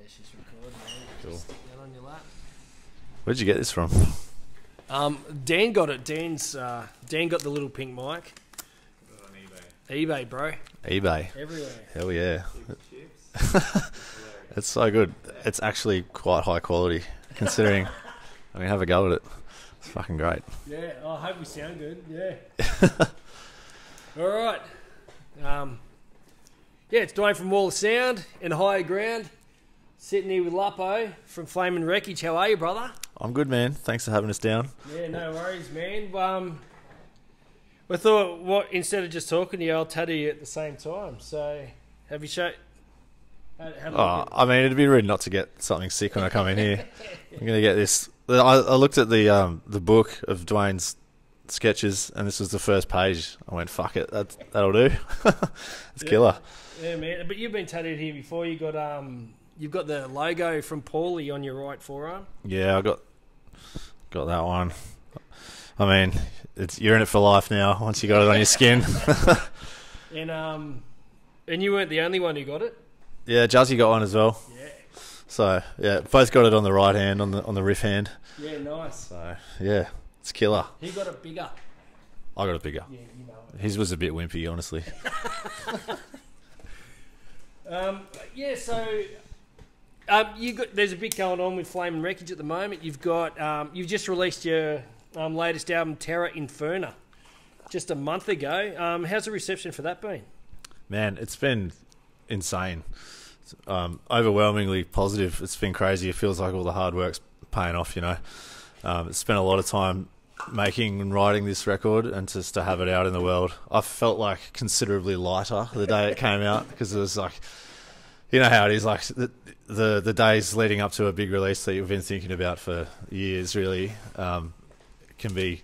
she's recording. Cool. Just stick that on your lap. Where'd you get this from? Dan got it. Dan got the little pink mic. Got it on eBay. eBay, bro. eBay. Everywhere. Hell yeah. Chips. It's so good. It's actually quite high quality, considering. I mean, have a go at it. It's fucking great. Yeah, I hope we sound good. Yeah. All right. Yeah, it's Duane from Wall of Sound in Higher Ground. Sitting here with Lapo from Flamin' Wreckage. How are you, brother? I'm good, man. Thanks for having us down. Yeah, no worries, man. We thought, instead of just talking to you, I'll tattoo you at the same time. So, have you showed? I mean, it'd be rude not to get something sick when I come in here. I'm gonna get this. I looked at the book of Duane's sketches, and this was the first page. I went, "Fuck it, that'll do." It's killer. Yeah, man. But you've been tattooed here before. You've got the logo from Paulie on your right forearm. Yeah, I got that one. I mean, you're in it for life now. Once you got it on your skin. And you weren't the only one who got it. Yeah, Juzzy got one as well. Yeah. So yeah, both got it on the right hand, on the riff hand. Yeah, nice. So yeah, it's killer. He got it bigger. I got it bigger. Yeah, you know it. His was a bit wimpy, honestly. Yeah, so there's a bit going on with Flamin' Wreckage at the moment. You've just released your latest album, Terra Inferna, just a month ago. How's the reception for that been? Man, it's been insane. Overwhelmingly positive. It's been crazy. It feels like all the hard work's paying off, you know. Spent a lot of time making and writing this record, and just to have it out in the world, I felt like considerably lighter the day it came out, because it was like, you know how it is, like the days leading up to a big release that you've been thinking about for years really can be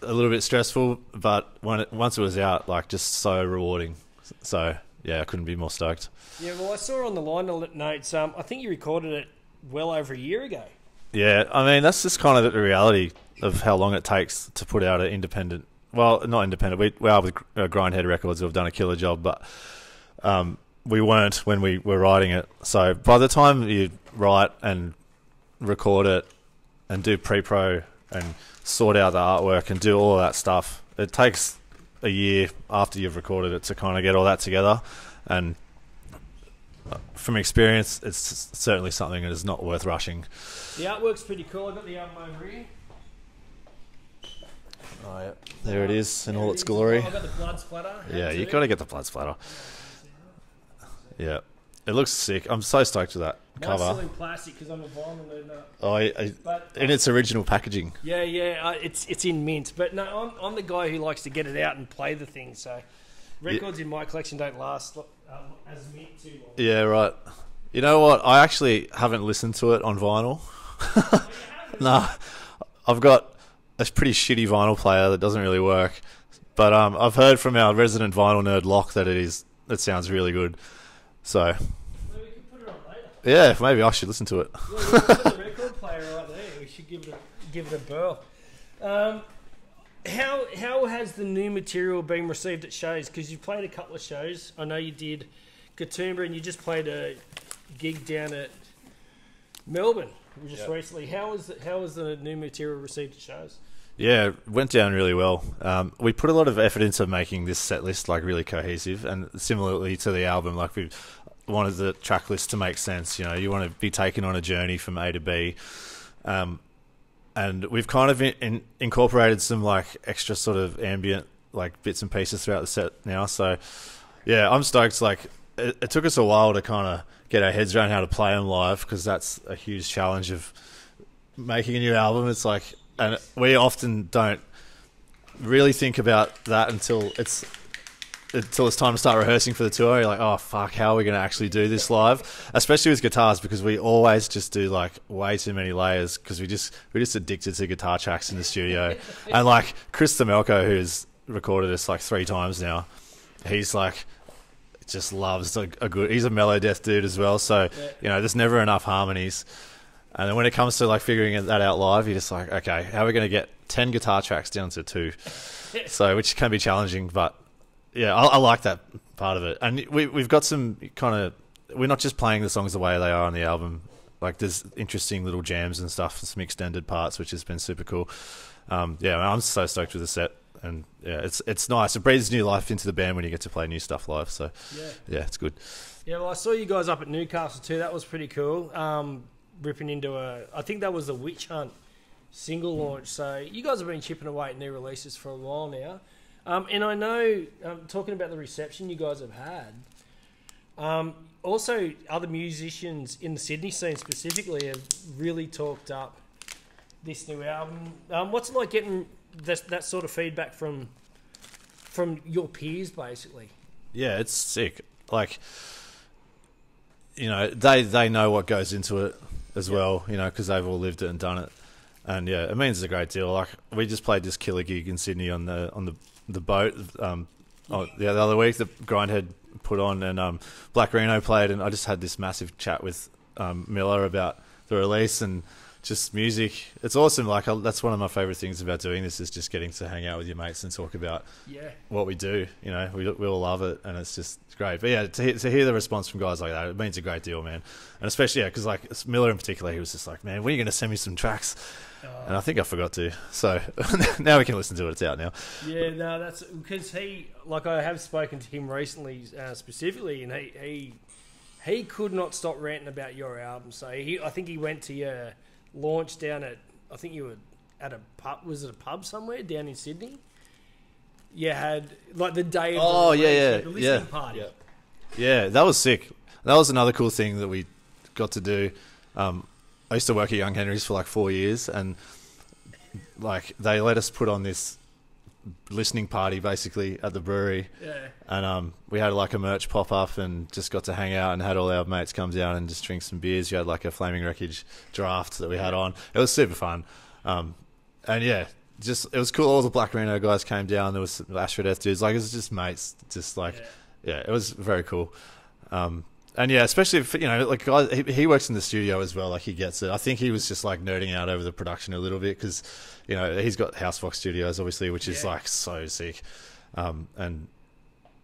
a little bit stressful, but once it was out, like, just so rewarding. So yeah, I couldn't be more stoked. Yeah, well, I saw on the liner notes, I think you recorded it well over a year ago. Yeah, I mean, that's just kind of the reality of how long it takes to put out an independent... Well, not independent. We are with Grindhead Records, who have done a killer job, but we weren't when we were writing it. So by the time you write and record it and do pre-pro and sort out the artwork and do all of that stuff, it takes a year after you've recorded it to kind of get all that together. And from experience, it's certainly something that is not worth rushing. The artwork's pretty cool. I got the album over here. Oh yeah, there it is in all its glory. I got the blood splatter. Yeah, you got to get the blood splatter. Yeah, it looks sick. I'm so stoked with that cover. Mine's still in plastic because I'm a vinyl nerd. Oh, in its original packaging. Yeah, it's in mint. But no, I'm the guy who likes to get it out and play the thing. So records in my collection don't last as mint too long. Yeah, right. You know what? I actually haven't listened to it on vinyl. Nah, I've got a pretty shitty vinyl player that doesn't really work. But I've heard from our resident vinyl nerd Locke that it sounds really good. So Maybe we can put it on later. yeah, maybe I should listen to it. Yeah, we've got the record player right there. We should give it a burl. How has the new material been received at shows? Because you played a couple of shows. I know you did Katoomba, and you just played a gig down at Melbourne just recently. How was the new material received at shows? Yeah, it went down really well. We put a lot of effort into making this set list like really cohesive, and similarly to the album, like we wanted the track list to make sense. You know, you want to be taken on a journey from A to B, and we've kind of incorporated some like extra sort of ambient like bits and pieces throughout the set now. So yeah, I'm stoked. Like it took us a while to kind of get our heads around how to play them live, because that's a huge challenge of making a new album. It's like, and we often don't really think about that until it's time to start rehearsing for the tour. You're like, oh fuck, how are we going to actually do this live? Especially with guitars, because we always just do like way too many layers, because we're just addicted to guitar tracks in the studio. And like Chris Stamelko, who's recorded us like 3 times now, he's like just loves a good. He's a mellow death dude as well, so you know, there's never enough harmonies. And then when it comes to like figuring that out live, you're just like, okay, how are we going to get 10 guitar tracks down to 2? So, which can be challenging, but yeah, I like that part of it. And we've got some kind of we're not just playing the songs the way they are on the album. Like there's interesting little jams and stuff, some extended parts, which has been super cool. Yeah, I'm so stoked with the set, and yeah, it's nice. It breathes new life into the band when you get to play new stuff live. So yeah, it's good. Yeah, well, I saw you guys up at Newcastle too. That was pretty cool. Ripping into I think that was the Witch Hunt single launch. So you guys have been chipping away at new releases for a while now. And I know, talking about the reception you guys have had, also other musicians in the Sydney scene specifically have really talked up this new album. What's it like getting that sort of feedback from your peers, basically? Yeah, it's sick. Like, you know, they know what goes into it as well, you know, because they've all lived it and done it. And yeah, it means a great deal. Like, we just played this killer gig in Sydney on the boat the other week that Grindhead put on, and Black Reno played, and I just had this massive chat with Miller about the release and just music. It's awesome. Like, that's one of my favourite things about doing this, is just getting to hang out with your mates and talk about what we do. You know, we all love it, and it's just great. But yeah, to hear the response from guys like that, it means a great deal, man. And especially, yeah, because like Miller in particular, he was just like, man, when are you going to send me some tracks? And I think I forgot to. So now we can listen to it. It's out now. Yeah, no, that's because I have spoken to him recently specifically, and he could not stop ranting about your album. So I think he went to your launch down at, I think you were at a pub. Was it a pub somewhere down in Sydney? You had like the day of the listening party. Yeah, that was sick. That was another cool thing that we got to do. I used to work at Young Henry's for like 4 years, and like they let us put on this listening party basically at the brewery. Yeah. And we had like a merch pop up and just got to hang out and had all our mates come down and just drink some beers. You had like a Flaming Wreckage draft that we had on. It was super fun. And yeah, just it was cool. All the Black Reno guys came down. There was some Ashford Death dudes. Like, it was just mates. Just like yeah, it was very cool. And yeah, especially if, you know, like guys, he works in the studio as well. Like, he gets it. I think he was just like nerding out over the production a little bit because, you know, he's got House Fox Studios obviously, which is like so sick. And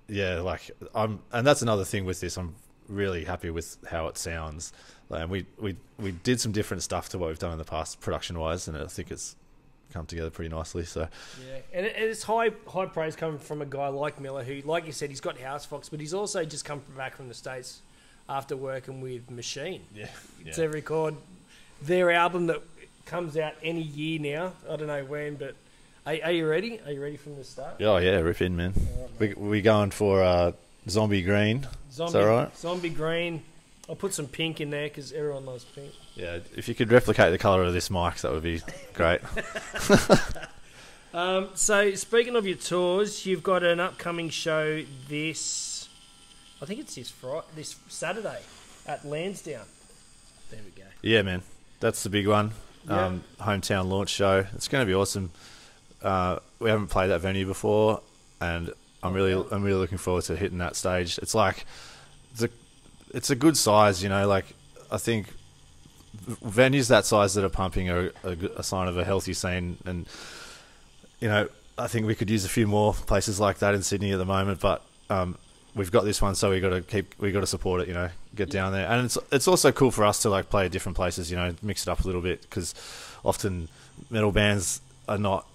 yeah, like and that's another thing with this. I'm really happy with how it sounds. And we did some different stuff to what we've done in the past production wise, and I think it's come together pretty nicely. So yeah, and it's high praise coming from a guy like Miller, who, like you said, he's got House Fox, but he's also just come back from the States after working with Machine to record their album that comes out any year now. I don't know when, but are you ready? Are you ready from the start? Oh yeah, rip in, man. Right, we going for Zombie Green. Is that right? Zombie Green. I'll put some pink in there because everyone loves pink. Yeah, if you could replicate the colour of this mic, that would be great. So, speaking of your tours, you've got an upcoming show I think it's this Saturday at Lansdowne. There we go. Yeah, man. That's the big one. Hometown launch show. It's going to be awesome. We haven't played that venue before, and I'm really looking forward to hitting that stage. It's like it's a good size, you know. Like, I think venues that size that are pumping are a sign of a healthy scene, and you know, I think we could use a few more places like that in Sydney at the moment, but we've got this one, so we got to support it, you know, get down there. And it's also cool for us to like play at different places, you know, mix it up a little bit, because often metal bands are not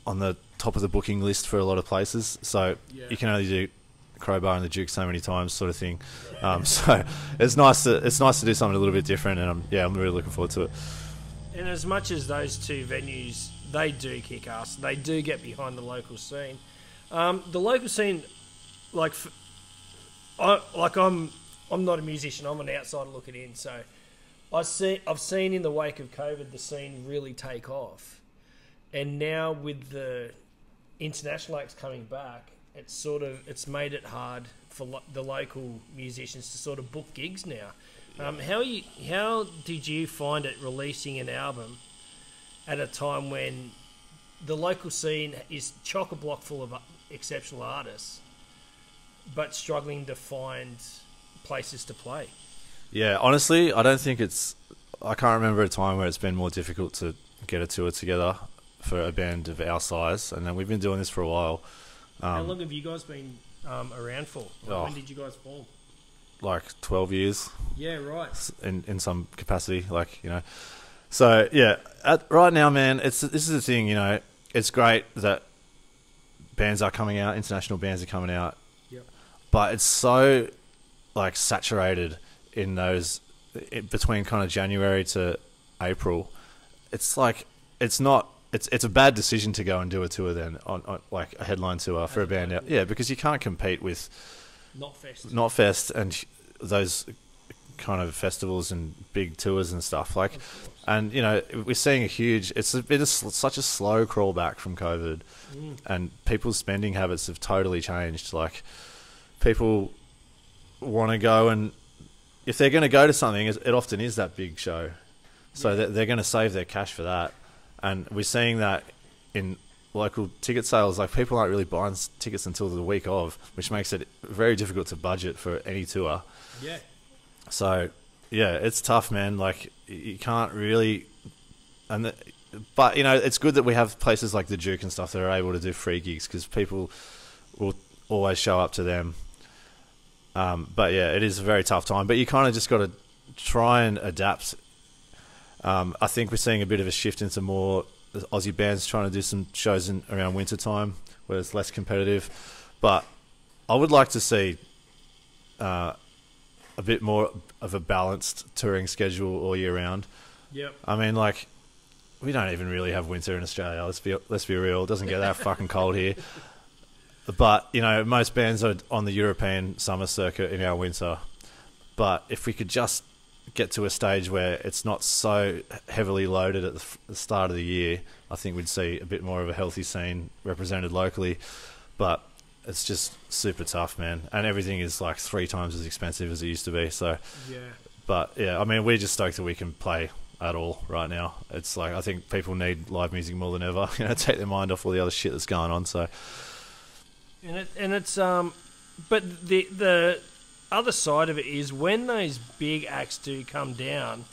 on the top of the booking list for a lot of places, so you can only do Crowbar and the Duke so many times, sort of thing. So it's nice to do something a little bit different, and I'm really looking forward to it. And as much as those two venues, they do kick ass, they do get behind the local scene. The local scene, I'm not a musician. I'm an outsider looking in. So I've seen in the wake of COVID the scene really take off, and now with the international acts coming back, it's made it hard for the local musicians to sort of book gigs now. How did you find it releasing an album at a time when the local scene is chock-a-block full of exceptional artists, but struggling to find places to play? Yeah, honestly, I don't think I can't remember a time where it's been more difficult to get a tour together for a band of our size, and then we've been doing this for a while. How long have you guys been around for? When did you guys form? like 12 years Yeah, right. in some capacity, like, you know. So yeah, right now, man, this is the thing, you know. It's great that bands are coming out, international bands are coming out, but it's so like saturated in those between kind of January to April. It's like it's a bad decision to go and do a tour then on like a headline tour for a band out. Yeah, because you can't compete with Knotfest and those kind of festivals and big tours and stuff, like, and you know, we're seeing it's been such a slow crawl back from COVID, and people's spending habits have totally changed. Like, people want to go, and if they're going to go to something, it often is that big show, so they're going to save their cash for that. And we're seeing that in local ticket sales. Like, people aren't really buying tickets until the week of, which makes it very difficult to budget for any tour. Yeah. So, yeah, it's tough, man. Like, you can't really... But, you know, it's good that we have places like the Duke and stuff that are able to do free gigs, because people will always show up to them. But, yeah, it is a very tough time. But you kind of just got to try and adapt. I think we're seeing a bit of a shift into more Aussie bands trying to do some shows around winter time where it's less competitive. But I would like to see... a bit more of a balanced touring schedule all year round. Yep. I mean, like, we don't even really have winter in Australia. Let's be real. It doesn't get that fucking cold here. But, you know, most bands are on the European summer circuit in our winter. But if we could just get to a stage where it's not so heavily loaded at the start of the year, I think we'd see a bit more of a healthy scene represented locally. But it's just super tough, man, and everything is like 3 times as expensive as it used to be. So, yeah. But yeah, I mean, we're just stoked that we can play at all right now. It's like, I think people need live music more than ever. You know, take their mind off all the other shit that's going on. So, but the other side of it is when those big acts do come down,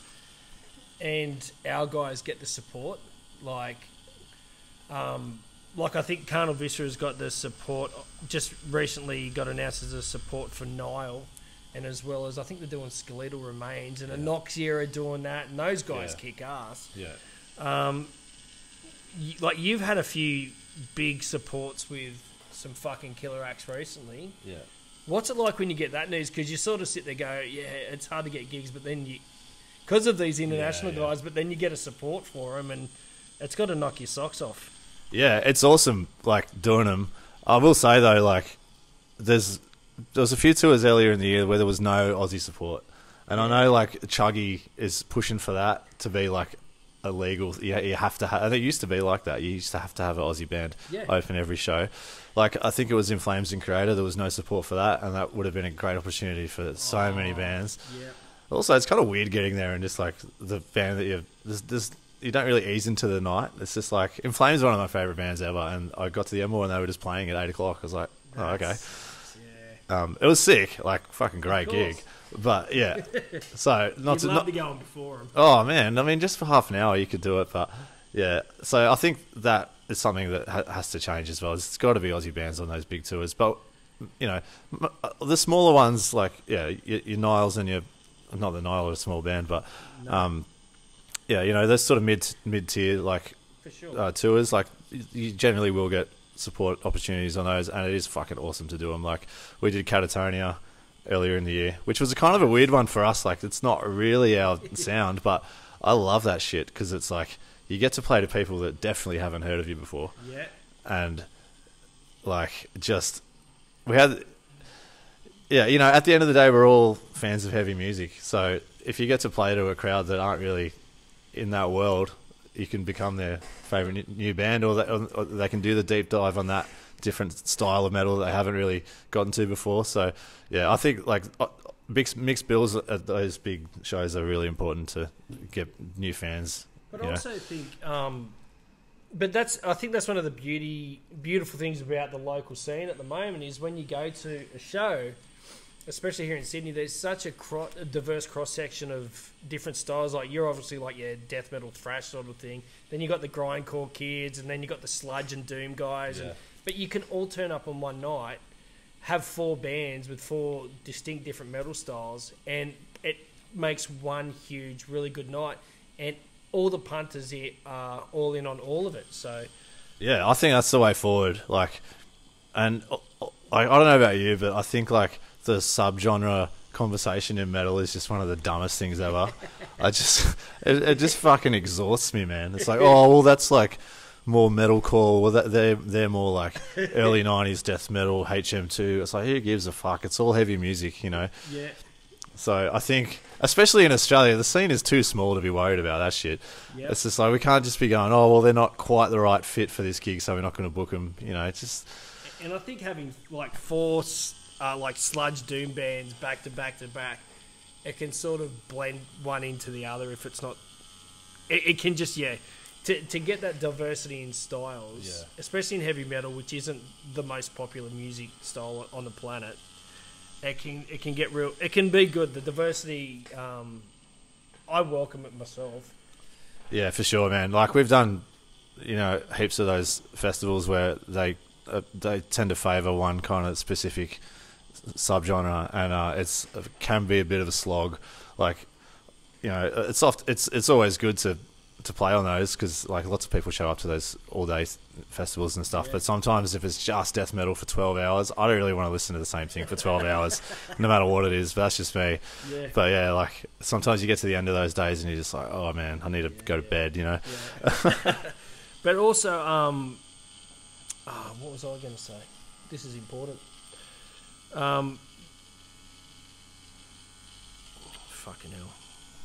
and our guys get the support, like I think Carnal Viscera has got the support, just recently got announced as a support for Nile, and as well as I think they're doing Skeletal Remains, and Anoxia are doing that, and those guys kick ass. Yeah. Like, you've had a few big supports with some fucking killer acts recently. Yeah. What's it like when you get that news? Because you sort of sit there and go, yeah, it's hard to get gigs, but then because of these international guys, but then you get a support for them, and it's got to knock your socks off. Yeah, it's awesome, like, doing them. I will say, though, like, there was a few tours earlier in the year where there was no Aussie support. And I know, like, Chuggy is pushing for that to be, like, illegal. You have to have... And it used to be like that. You used to have an Aussie band open every show. Like, I think it was In Flames and Creator. There was no support for that, and that would have been a great opportunity for so many bands. Yeah. Also, it's kind of weird getting there and just, like, the band that you don't really ease into the night. It's just like... In Flames is one of my favourite bands ever, and I got to the Emerald and they were just playing at 8 o'clock. I was like, oh, okay. Yeah. It was sick. Like, fucking great gig. But, yeah. So, not to... You'd love to go on before them. Oh, man. I mean, just for half an hour you could do it, but... Yeah. So, I think that is something that has to change as well. It's got to be Aussie bands on those big tours. But, you know, the smaller ones, like, yeah, your Niles and your... Not that Nile are a small band, but... No. Yeah, you know, those sort of mid-tier, like, for sure. Tours, like, you generally will get support opportunities on those, and it is fucking awesome to do them. Like, we did Catatonia earlier in the year, which was a kind of a weird one for us. Like, it's not really our sound, but I love that shit, because it's like, you get to play to people that definitely haven't heard of you before. Yeah. And, like, just, we had... Yeah, you know, at the end of the day, we're all fans of heavy music, so if you get to play to a crowd that aren't really... in that world, you can become their favourite new band, or they can do the deep dive on that different style of metal that they haven't really gotten to before. So, yeah, I think, like, mixed bills at those big shows are really important to get new fans. But I also think, I think that's one of the beautiful things about the local scene at the moment is when you go to a show, especially here in Sydney, there's such a diverse cross-section of different styles. Like, you're obviously like, death metal, thrash sort of thing. Then you got the grindcore kids, and then you got the sludge and doom guys. Yeah. But you can all turn up on one night, have 4 bands with 4 distinct different metal styles, and it makes one huge, really good night. And all the punters here are all in on all of it. So, yeah, I think that's the way forward. Like, and I don't know about you, but I think like the subgenre conversation in metal is just one of the dumbest things ever. It just fucking exhausts me, man. It's like, oh well, that's like more metalcore. Well, they're more like early '90s death metal, HM2. It's like, who gives a fuck? It's all heavy music, you know. Yeah. So I think, especially in Australia, the scene is too small to be worried about that shit. Yep. It's just like, we can't just be going, oh well, they're not quite the right fit for this gig, so we're not going to book them. You know, it's just. And I think having like 4 like sludge doom bands back to back to back, it can sort of blend one into the other if it's not. It can just to get that diversity in styles, especially in heavy metal, which isn't the most popular music style on the planet. It can get real. It can be good. The diversity, I welcome it myself. Yeah, for sure, man. Like we've done, you know, heaps of those festivals where they tend to favour one kind of specific subgenre, and it can be a bit of a slog. Like, you know, it's always good to play on those because like lots of people show up to those all day festivals and stuff. Yeah. But sometimes if it's just death metal for 12 hours, I don't really want to listen to the same thing for 12 hours, no matter what it is. But that's just me. Yeah. But yeah, like sometimes you get to the end of those days and you're just like, oh man, I need to go to bed, you know. Yeah. But also, what was I going to say? This is important. Fucking hell.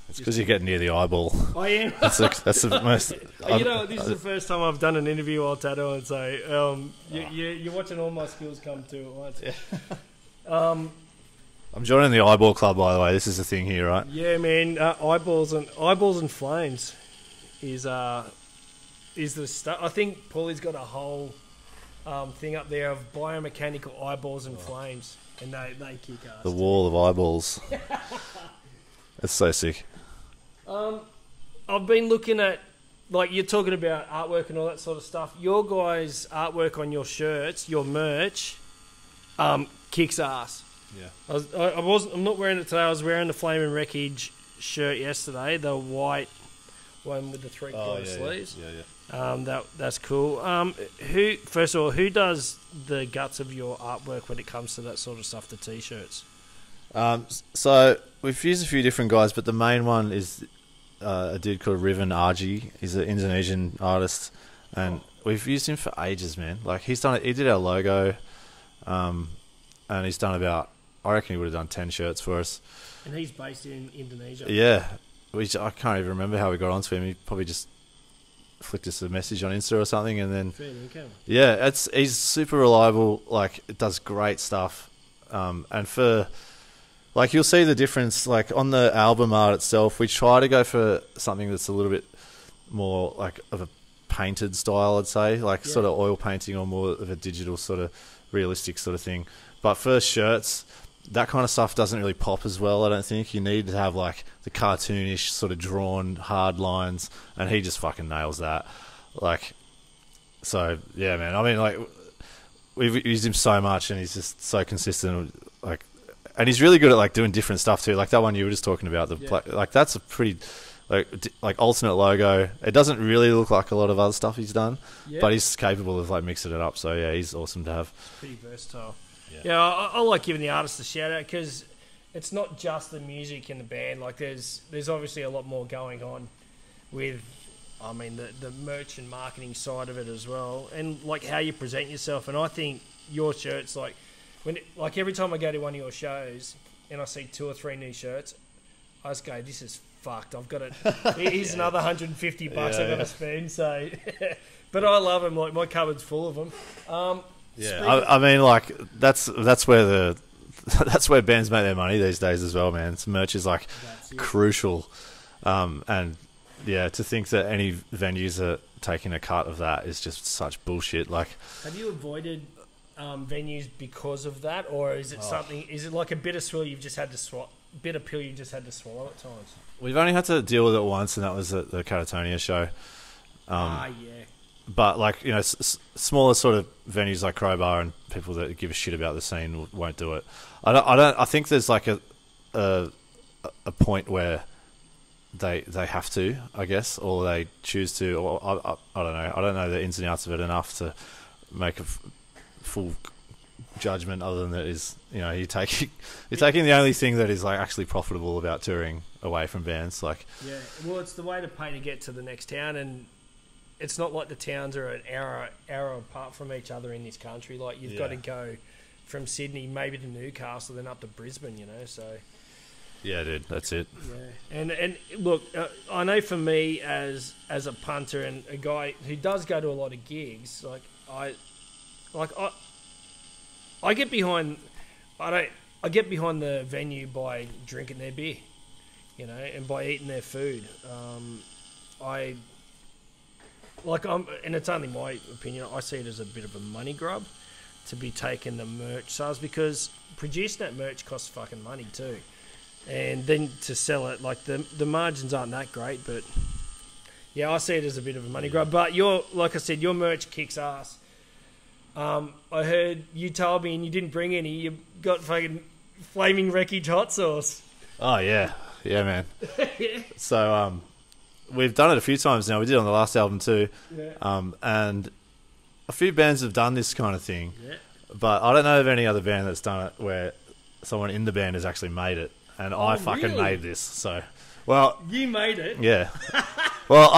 It's because you're getting near the eyeball. I am. That's the most. You know, this is the first time I've done an interview while tattooing, so you're watching all my skills come to at once. Yeah. I'm joining the eyeball club, by the way. This is the thing here, right? Yeah, man. Eyeballs and flames is the stuff. I think Paulie's got a whole thing up there of biomechanical eyeballs and flames, and they kick ass. The wall of eyeballs. That's so sick. I've been looking at, like, you're talking about artwork and all that sort of stuff. Your guys' artwork on your shirts, your merch, kicks ass. Yeah. I'm not wearing it today. I was wearing the Flaming Wreckage shirt yesterday, the white one with the 3/4 sleeves. Yeah. That's cool. First of all, who does the guts of your artwork when it comes to that sort of stuff, the t-shirts? So we've used a few different guys, but the main one is a dude called Riven Arji. He's an Indonesian artist, and we've used him for ages, man. Like he did our logo, and he's done about, I reckon he would have done 10 shirts for us. And he's based in Indonesia. Yeah, I can't even remember how we got onto him. He probably just flicked us a message on Insta or something, and then yeah, he's super reliable. Like it does great stuff, and for. Like, you'll see the difference, like, on the album art itself, we try to go for something that's a little bit more, like, of a painted style, I'd say. Like, sort of oil painting or more of a digital sort of realistic sort of thing. But for shirts, that kind of stuff doesn't really pop as well, I don't think. You need to have, like, the cartoonish sort of drawn hard lines, and he just fucking nails that. Like, so, yeah, man. I mean, like, we've used him so much, and he's just so consistent, like... And he's really good at like doing different stuff too. Like that one you were just talking about. Like that's a pretty like alternate logo. It doesn't really look like a lot of other stuff he's done, but he's capable of like mixing it up. So yeah, he's awesome to have. Pretty versatile. Yeah, I like giving the artist a shout out because it's not just the music in the band. Like there's obviously a lot more going on with, I mean, the merch and marketing side of it as well, and like how you present yourself. And I think your shirts like. Like every time I go to one of your shows and I see 2 or 3 new shirts, I just go, this is fucked. I've got it. Here's another $150 I've got to spend. So, but I love them. Like my cupboard's full of them. I mean, like that's where that's where bands make their money these days as well, man. Merch is like crucial, and yeah, to think that any venues are taking a cut of that is just such bullshit. Like, have you avoided? Venues because of that, or is it something? Is it like a bitter pill you've just had to swallow at times? We've only had to deal with it once, and that was at the Catatonia show. Yeah. but like smaller sort of venues like Crowbar and people that give a shit about the scene won't do it. I think there's like a point where they have to, I guess, or they choose to, or I don't know. I don't know the ins and outs of it enough to make a full judgment, other than that is, you're taking the only thing that is like actually profitable about touring away from bands. Like, yeah, well, it's the way to pay to get to the next town, and it's not like the towns are an hour apart from each other in this country. Like, you've got to go from Sydney maybe to Newcastle, then up to Brisbane. So. Yeah, dude, that's it. Yeah, and look, I know for me as a punter and a guy who does go to a lot of gigs, I get behind. I get behind the venue by drinking their beer, and by eating their food. And it's only my opinion, I see it as a bit of a money grub to be taking the merch sales, because producing that merch costs fucking money too. And then to sell it, like the margins aren't that great, but yeah, I see it as a bit of a money grab. But like I said, your merch kicks ass. I heard you told me, and you didn't bring any. You got fucking flaming wreckage hot sauce. Oh yeah, man. Yeah. So we've done it a few times now. We did it on the last album too. Yeah. And a few bands have done this kind of thing. Yeah. But I don't know of any other band that's done it where someone in the band has actually made it. And I fucking made this. So, well, you made it. Yeah. Well,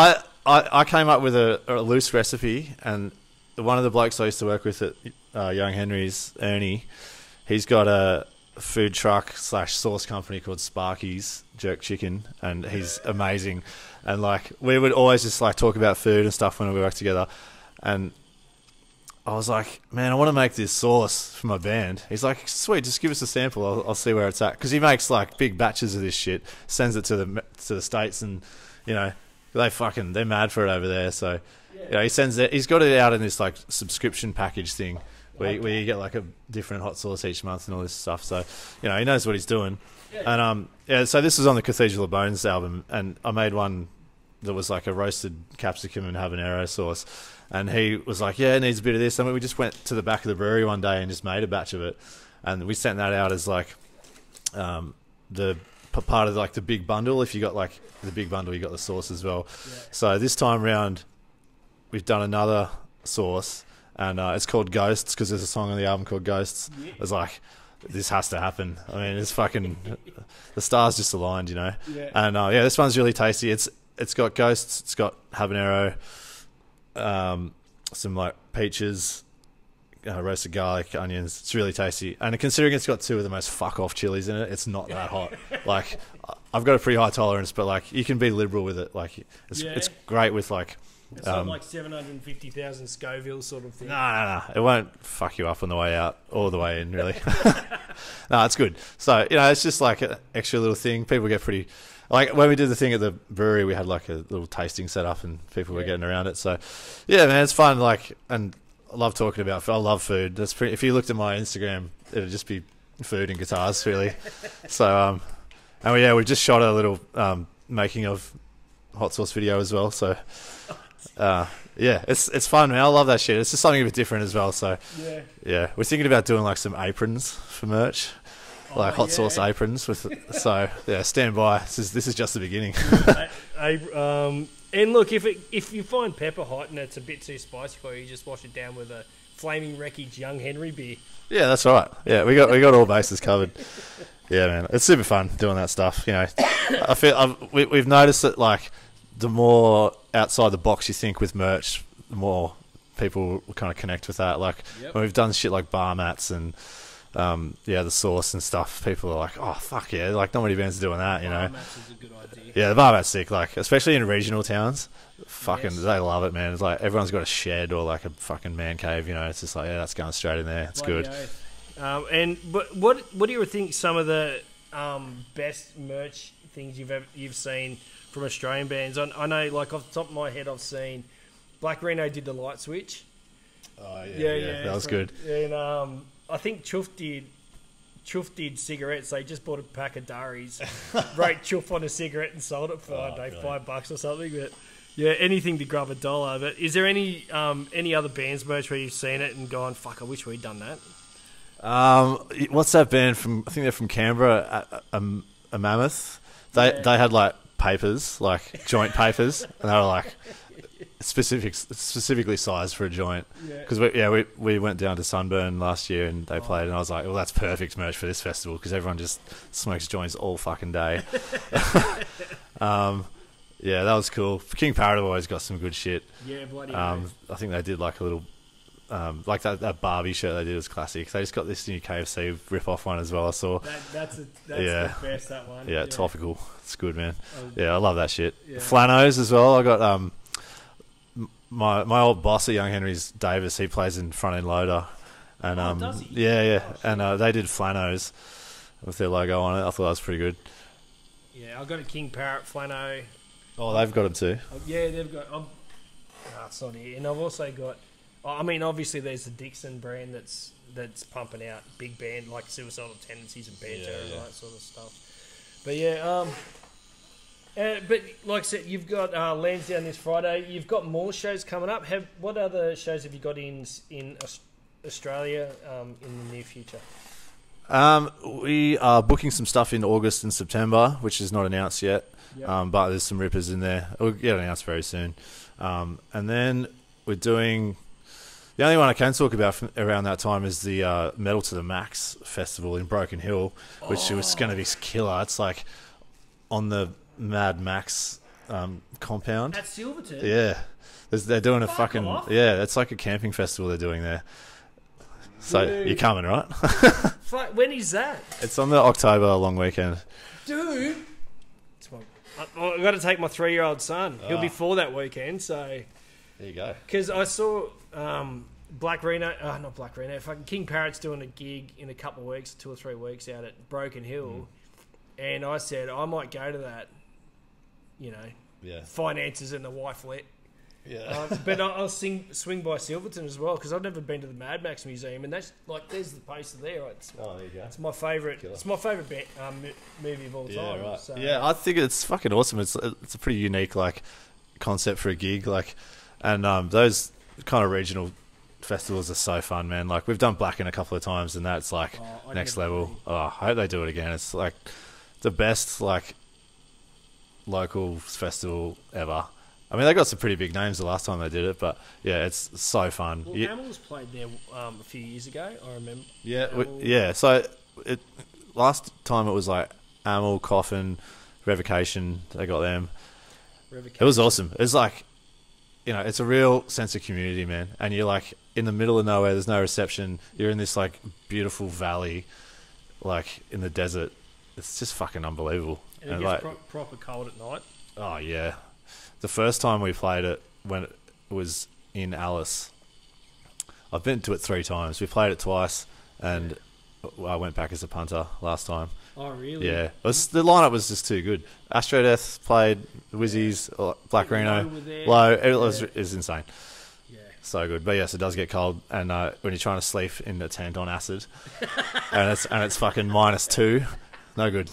I came up with a loose recipe, and one of the blokes I used to work with at Young Henry's, Ernie, he's got a food truck / sauce company called Sparky's Jerk Chicken, and he's amazing. And like, we would always just like talk about food and stuff when we worked together. And I was like, man, I want to make this sauce for my band. He's like, sweet, just give us a sample. I'll see where it's at. Because he makes like big batches of this shit, sends it to the States, and they're mad for it over there. So he sends it. He's got it out in this like subscription package thing where you get like a different hot sauce each month and all this stuff. So he knows what he's doing. Yeah. And so this was on the Cathedral of Bones album, and I made one that was like a roasted capsicum and habanero sauce. And he was like, yeah, it needs a bit of this. I mean, we just went to the back of the brewery one day and just made a batch of it. And we sent that out as like the part of like the big bundle. If you got like the big bundle, you got the sauce as well. Yeah. So this time round, we've done another sauce, and it's called Ghosts, because there's a song on the album called Ghosts. Yeah. I was like, this has to happen. I mean, it's fucking, the stars just aligned, Yeah. And this one's really tasty. It's got ghosts, it's got habanero, some like peaches, roasted garlic, onions. It's really tasty. And considering it's got two of the most fuck off chilies in it, it's not that hot. Like, I've got a pretty high tolerance, but like, you can be liberal with it. Like, it's great with like, it's not like 750,000 Scoville sort of thing. No. It won't fuck you up on the way out or the way in, really. No, it's good. So, it's just like an extra little thing. People get pretty... Like, when we did the thing at the brewery, we had like a little tasting set up and people were getting around it. So, yeah, man, it's fun. Like, and I love talking about food. I love food. That's pretty... If you looked at my Instagram, it'd just be food and guitars, really. So, and we just shot a little making of hot sauce video as well. So... it's fun, man. I love that shit. It's just something a bit different as well. So yeah, we're thinking about doing like some aprons for merch, like hot sauce aprons with. So yeah, stand by. This is just the beginning. And look, if you find pepper hot and it's a bit too spicy for you, just wash it down with a flaming wreckage Young Henry beer. Yeah, that's right. Yeah, we got all bases covered. Yeah, man, it's super fun doing that stuff. I feel we've noticed that like. The more outside the box you think with merch, the more people will kind of connect with that. Like when we've done shit like bar mats and the sauce and stuff, people are like, oh fuck yeah, like not many bands are doing that, Bar mats is a good idea. Yeah, the bar mat's sick, like especially in regional towns. Fucking they love it, man. It's like everyone's got a shed or like a fucking man cave, It's just like, yeah, that's going straight in there. It's good. But what do you think some of the best merch things you've seen from Australian bands? I know, like off the top of my head, I've seen Black Reno did the light switch. Oh yeah, that was good. And I think Chuff did cigarettes. They just bought a pack of Durries, wrote Chuff on a cigarette and sold it for $5 or something. But Yeah, anything to grab $1. But is there any other bands merch where you've seen it and gone, fuck, I wish we'd done that? What's that band from? I think they're from Canberra, a Mammoth. They had like papers, like joint papers, and they were like specifically sized for a joint. Because we went down to Sunburn last year and they played, and I was like, well, that's perfect merch for this festival because everyone just smokes joints all fucking day. Yeah, that was cool. King Parrot always got some good shit. Yeah, bloody I think they did like a little, like that Barbie shirt they did was classic. They just got this new KFC rip-off one as well, I saw. That's the best, that one. Yeah, topical. It's good, man. Yeah, I love that shit. Yeah. Flanos as well. I got my old boss at Young Henry's, Davis, he plays in Front End Loader. And does he? Yeah. And they did Flanos with their logo on it. I thought that was pretty good. Yeah, I got a King Parrot Flano. Oh, they've got them too. Yeah, they've got. It's not here. And I've also got. I mean, obviously, there's the Dixon brand that's pumping out big band like Suicidal Tendencies and Banjo and all that sort of stuff. But yeah, but like I said, you've got Lansdowne this Friday. You've got more shows coming up. What other shows have you got in Australia in the near future? We are booking some stuff in August and September, which is not announced yet. Yep. But there's some rippers in there. It'll get announced very soon. And then we're doing... The only one I can talk about from around that time is the Metal to the Max festival in Broken Hill, which was going to be killer. It's like on the Mad Max compound. At Silverton? Yeah. They're doing a fucking... off. Yeah, it's like a camping festival they're doing there. So Dude. You're coming, right? Fuck, when is that? It's on the October long weekend. Dude! I've got to take my 3-year-old son. He'll be 4 that weekend, so... There you go. Because I saw Black Reno... not Black Reno. Fucking King Parrot's doing a gig in a couple of weeks, 2 or 3 weeks out at Broken Hill. And I said, I might go to that. You know. Yeah. Finances and the wife let. Yeah. But I'll swing by Silverton as well, because I've never been to the Mad Max Museum, and that's like there's the poster there. There you go. It's my favourite. It's my favourite movie of all time. Yeah, right. So. Yeah, I think it's fucking awesome. It's a pretty unique like concept for a gig, like, and those kind of regional festivals are so fun, man. Like we've done Blacken a couple of times, and that's like next level. Oh, I hope they do it again. It's like the best like local festival ever. I mean, they got some pretty big names the last time they did it, but yeah, it's so fun. Well, Hamill's played there a few years ago, I remember. Yeah, So last time it was like Amel, Coffin, Revocation. They got them. It was awesome. It's like, you know, it's a real sense of community, man. And you're like in the middle of nowhere. There's no reception. You're in this like beautiful valley, like in the desert. It's just fucking unbelievable. And it gets proper cold at night. Oh yeah. The first time we played it, when it was in Alice, I've been to it 3 times. We played it twice, and I went back as a punter last time. Oh, really? Yeah. The lineup was just too good. Astro Death played, Wizzies, Black Reno, Low. It was insane. Yeah. So good. But yes, it does get cold, and when you're trying to sleep in a tent on acid, and it's fucking -2, no good.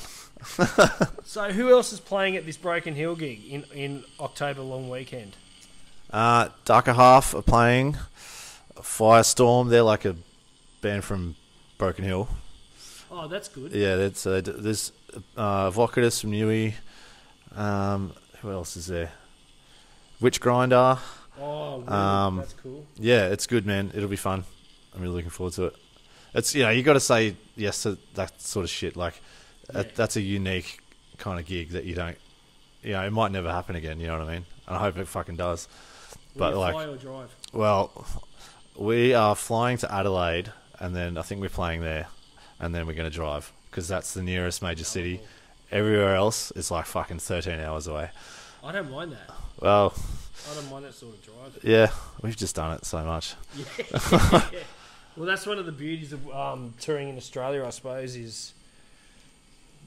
So who else is playing at this Broken Hill gig in October long weekend? Darker Half are playing. Firestorm, they're like a band from Broken Hill. Oh, that's good. Yeah, there's Vocatus from Newey. Who else is there? Witch Grinder. Oh, really? That's cool. Yeah, it's good, man. It'll be fun. I'm really looking forward to it. It's, you know, you got to say yes to that sort of shit. Like, that's a unique kind of gig that you don't, you know, it might never happen again. You know what I mean? And I hope it fucking does. But Will you like, fly or drive? Well, we are flying to Adelaide, and then I think we're playing there, and then we're going to drive because that's the nearest major city. Everywhere else is like fucking 13 hours away. I don't mind that. Well, I don't mind that sort of drive. Yeah, we've just done it so much. Yeah. Well, that's one of the beauties of touring in Australia, I suppose, is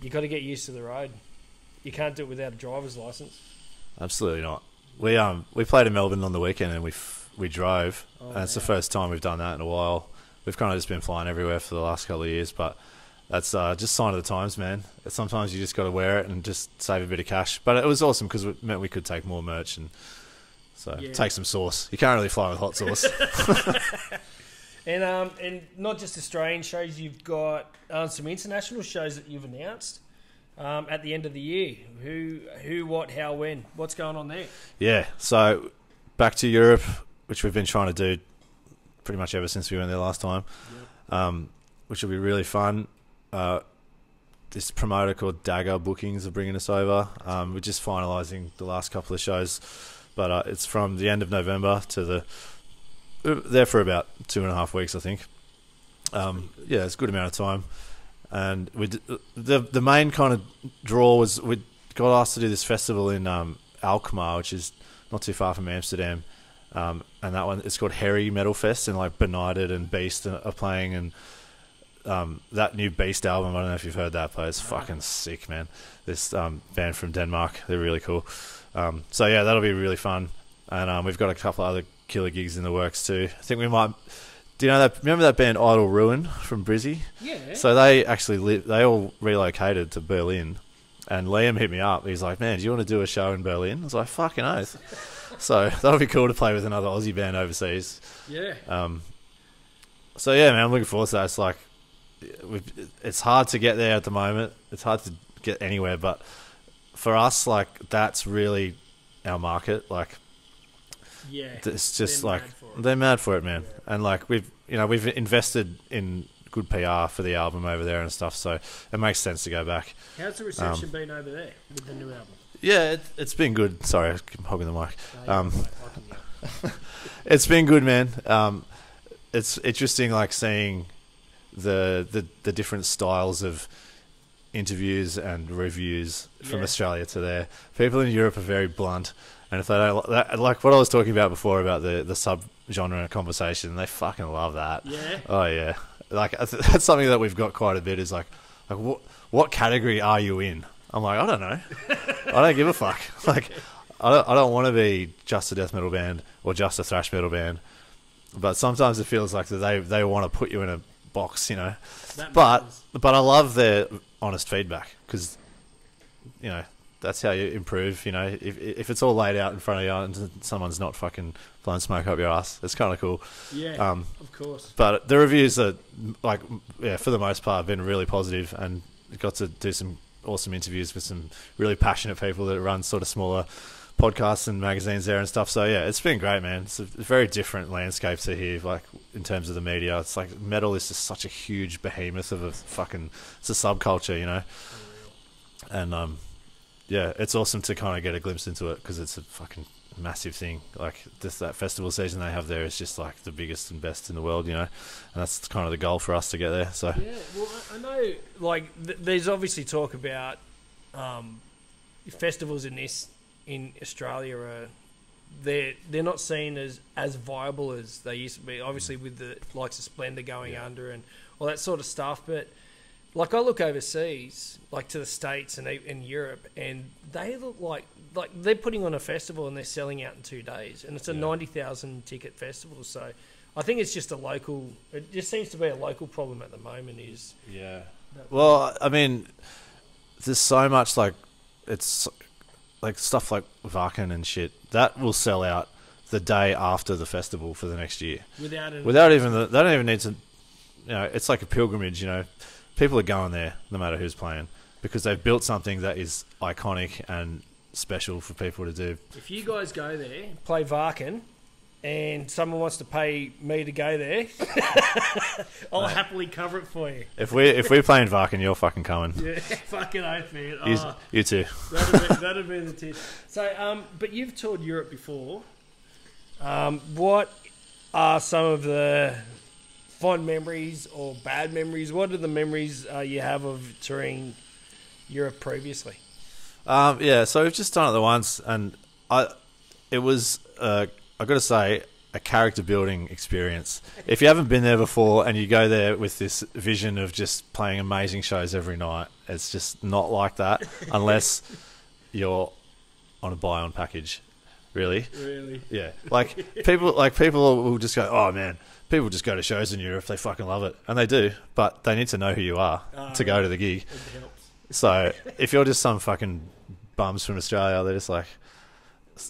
you got to get used to the road. You can't do it without a driver's license. Absolutely not. We played in Melbourne on the weekend, and we drove, and it's the first time we've done that in a while. We've kind of just been flying everywhere for the last couple of years, but that's just sign of the times, man. Sometimes you just got to wear it and just save a bit of cash. But it was awesome because it meant we could take more merch and So Yeah. take some sauce. You can't really fly with hot sauce. And not just Australian shows, you've got some international shows that you've announced at the end of the year. Who, what, how, when? What's going on there? Yeah, so back to Europe, which we've been trying to do pretty much ever since we went there last time, which will be really fun. This promoter called Dagger Bookings are bringing us over. We're just finalising the last couple of shows, but it's from the end of November to there for about 2.5 weeks, I think. Yeah, it's a good amount of time. And the main kind of draw was we got asked to do this festival in Alkmaar, which is not too far from Amsterdam. And that one, it's called Hairy Metal Fest, and like Benighted and Beast are playing, and that new Beast album, I don't know if you've heard that, but it's fucking sick, man. This band from Denmark, they're really cool. So yeah, that'll be really fun. And we've got a couple other killer gigs in the works too. I think we might. Do you know that? Remember that band Idle Ruin from Brizzy? Yeah. So they actually they all relocated to Berlin, and Liam hit me up. He's like, "Man, do you want to do a show in Berlin?" I was like, "Fucking oath." So that'll be cool to play with another Aussie band overseas. Yeah. So yeah, man, I'm looking forward to that. It's like, it's hard to get there at the moment. It's hard to get anywhere, but for us, like, that's really our market. Like, Yeah. it's just They're like mad for it. they're mad for it, man. Yeah. And like we've invested in good PR for the album over there and stuff, so it makes sense to go back. How's the reception been over there with the new album? Yeah, it's been good. Sorry, I keep hogging the mic. No, you're right, I can yell. It's been good, man. It's interesting, like, seeing the different styles of interviews and reviews from Yeah. Australia to there. People in Europe are very blunt, and if they don't like what I was talking about before about the sub-genre conversation, they fucking love that. Yeah. Oh yeah, like that's something that we've got quite a bit. Is like what category are you in? I'm like, I don't know. I don't give a fuck. Like, I don't want to be just a death metal band or just a thrash metal band. But sometimes it feels like that they want to put you in a box, you know. That But matters. I love their honest feedback, because, you know, that's how you improve. You know, if it's all laid out in front of you and someone's not fucking blowing smoke up your ass, it's kind of cool. Yeah, of course. But the reviews are, like, yeah, for the most part, been really positive, and got to do some awesome interviews with some really passionate people that run sort of smaller podcasts and magazines there and stuff. So yeah, it's been great, man. It's a very different landscape to here, like, in terms of the media. It's like metal is just such a huge behemoth of a fucking, it's a subculture, you know. And yeah, it's awesome to kind of get a glimpse into it, because it's a fucking massive thing. Like, that festival season they have there is just like the biggest and best in the world, you know. And that's kind of the goal for us to get there. So Yeah, well, I know, like, there's obviously talk about festivals in Australia are they're not seen as viable as they used to be. Obviously, with the likes of Splendor going under and all that sort of stuff. But like, I look overseas, like to the States and in Europe, and they look like they're putting on a festival and they're selling out in 2 days, and it's a 90,000 ticket festival. So I think it's just a local. It just seems to be a local problem at the moment. Is yeah. Well, I mean, there's so much, like, it's like stuff like Vaken and shit that will sell out the day after the festival for the next year without even they don't even need to, you know. It's like a pilgrimage, you know. People are going there no matter who's playing, because they've built something that is iconic and special for people to do. If you guys go there, play Varkin, and someone wants to pay me to go there, I'll happily cover it for you. If we're playing Vaken, you're fucking coming. Yeah, fucking oath, man. You too. That'd be the tip. So, but you've toured Europe before. What are some of the fond memories or bad memories? What are the memories you have of touring Europe previously? Yeah, so we've just done it the once, and it was I got to say, a character building experience. If you haven't been there before and you go there with this vision of just playing amazing shows every night, it's just not like that unless you're on a buy-on package. Really? Yeah. Like people will just go, oh man, people just go to shows in Europe, they fucking love it, and they do, but they need to know who you are to go to the gig. It helps. So if you're just some fucking bums from Australia, they're just like,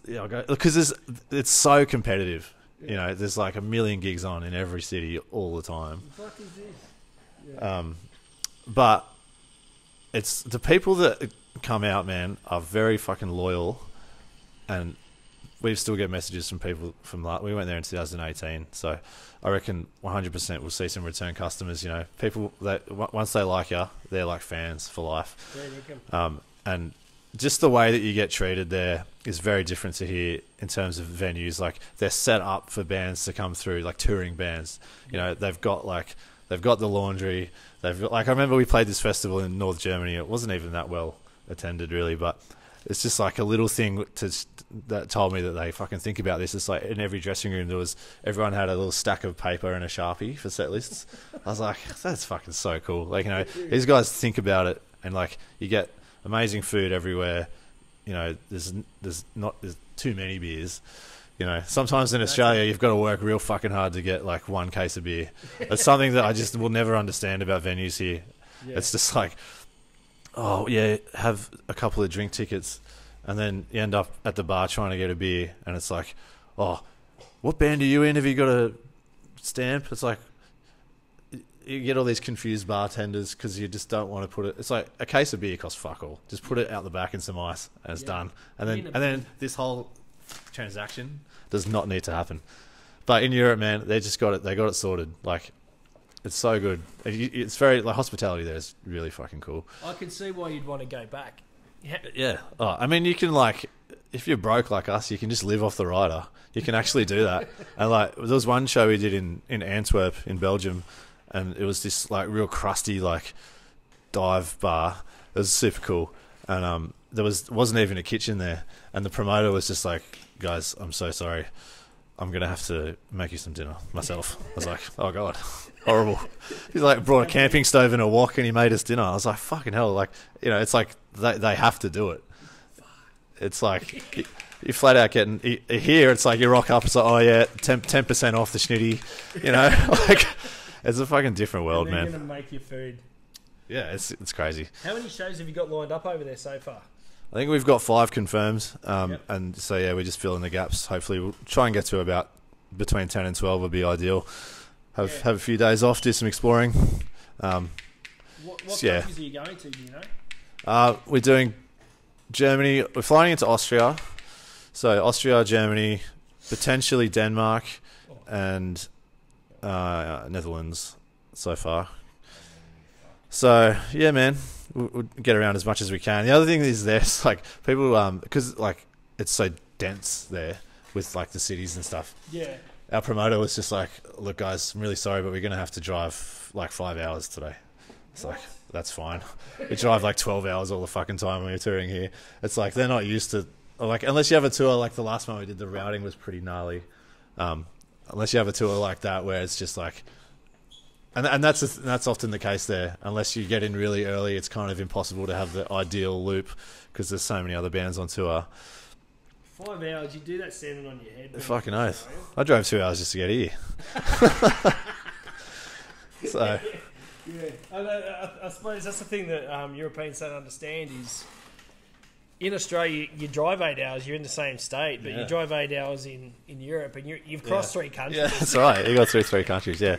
Yeah, I'll go because it's so competitive. You know, there's like a million gigs on in every city all the time. What the fuck is this? Yeah. But it's the people that come out, man, are very fucking loyal, and we still get messages from people from we went there in 2018, so I reckon 100% we'll see some return customers. You know, people that once they like you, they're like fans for life. And just the way that you get treated there is very different to here in terms of venues. Like they're set up for bands to come through, like touring bands. You know, they've got the laundry. I remember we played this festival in North Germany. It wasn't even that well attended really, but it's just like a little thing that told me that they fucking think about this. It's like in every dressing room everyone had a little stack of paper and a Sharpie for set lists. I was like, that's fucking so cool. Like, you know, these guys think about it, and like you get amazing food everywhere. You know, there's too many beers. You know, sometimes in Australia you've got to work real fucking hard to get like one case of beer. It's something that I just will never understand about venues here. Yeah. It's just like, oh yeah, have a couple of drink tickets, and then you end up at the bar trying to get a beer, and it's like, oh, what band are you in? Have you got a stamp? It's like you get all these confused bartenders because you just don't want to put it. It's like a case of beer costs fuck all. Just put it out the back in some ice, and it's done. And then this whole transaction does not need to happen. But in Europe, man, they just got it. They got it sorted. Like, it's so good. It's very like hospitality there is really fucking cool. I can see why you'd want to go back. Yeah. Oh, I mean, you can like, if you're broke like us, you can just live off the rider. You can actually do that. And like, there was one show we did in Antwerp in Belgium, and it was this like real crusty like dive bar. It was super cool, and there wasn't even a kitchen there, and the promoter was just like, guys, I'm so sorry, I'm gonna have to make you some dinner myself. I was like, oh god, horrible. He's like brought a camping stove and a wok, and he made us dinner. I was like, fucking hell. Like, you know, it's like they have to do it. It's like you flat out getting here. It's like you rock up. It's like, oh yeah, 10% off the schnitty. You know, like it's a fucking different world, and they're man. Gonna make your food. Yeah, it's crazy. How many shows have you got lined up over there so far? I think we've got 5 confirmed, and so yeah, we're just filling the gaps. Hopefully, we'll try and get to about between 10 and 12 would be ideal. Have a few days off, do some exploring. What countries are you going to? Do you know? We're doing Germany. We're flying into Austria, so Austria, Germany, potentially Denmark, and Netherlands so far. So yeah, man, we'll get around as much as we can. The other thing is there's like people because like it's so dense there with like the cities and stuff. Yeah. Our promoter was just like, look guys, I'm really sorry, but we're gonna have to drive like 5 hours today. It's like, that's fine. We drive like 12 hours all the fucking time when we're touring here. It's like they're not used to, like, unless you have a tour like the last one we did, the routing was pretty gnarly. Unless you have a tour like that where it's just like, and that's often the case there. Unless you get in really early, it's kind of impossible to have the ideal loop because there's so many other bands on tour. 5 hours, you do that standing on your head. Fucking oath. I drove 2 hours just to get here. So. Yeah, I suppose that's the thing that Europeans don't understand is in Australia you drive 8 hours, you're in the same state, but you drive 8 hours in Europe and you've crossed 3 countries. Yeah, that's right. You got through 3 countries, yeah.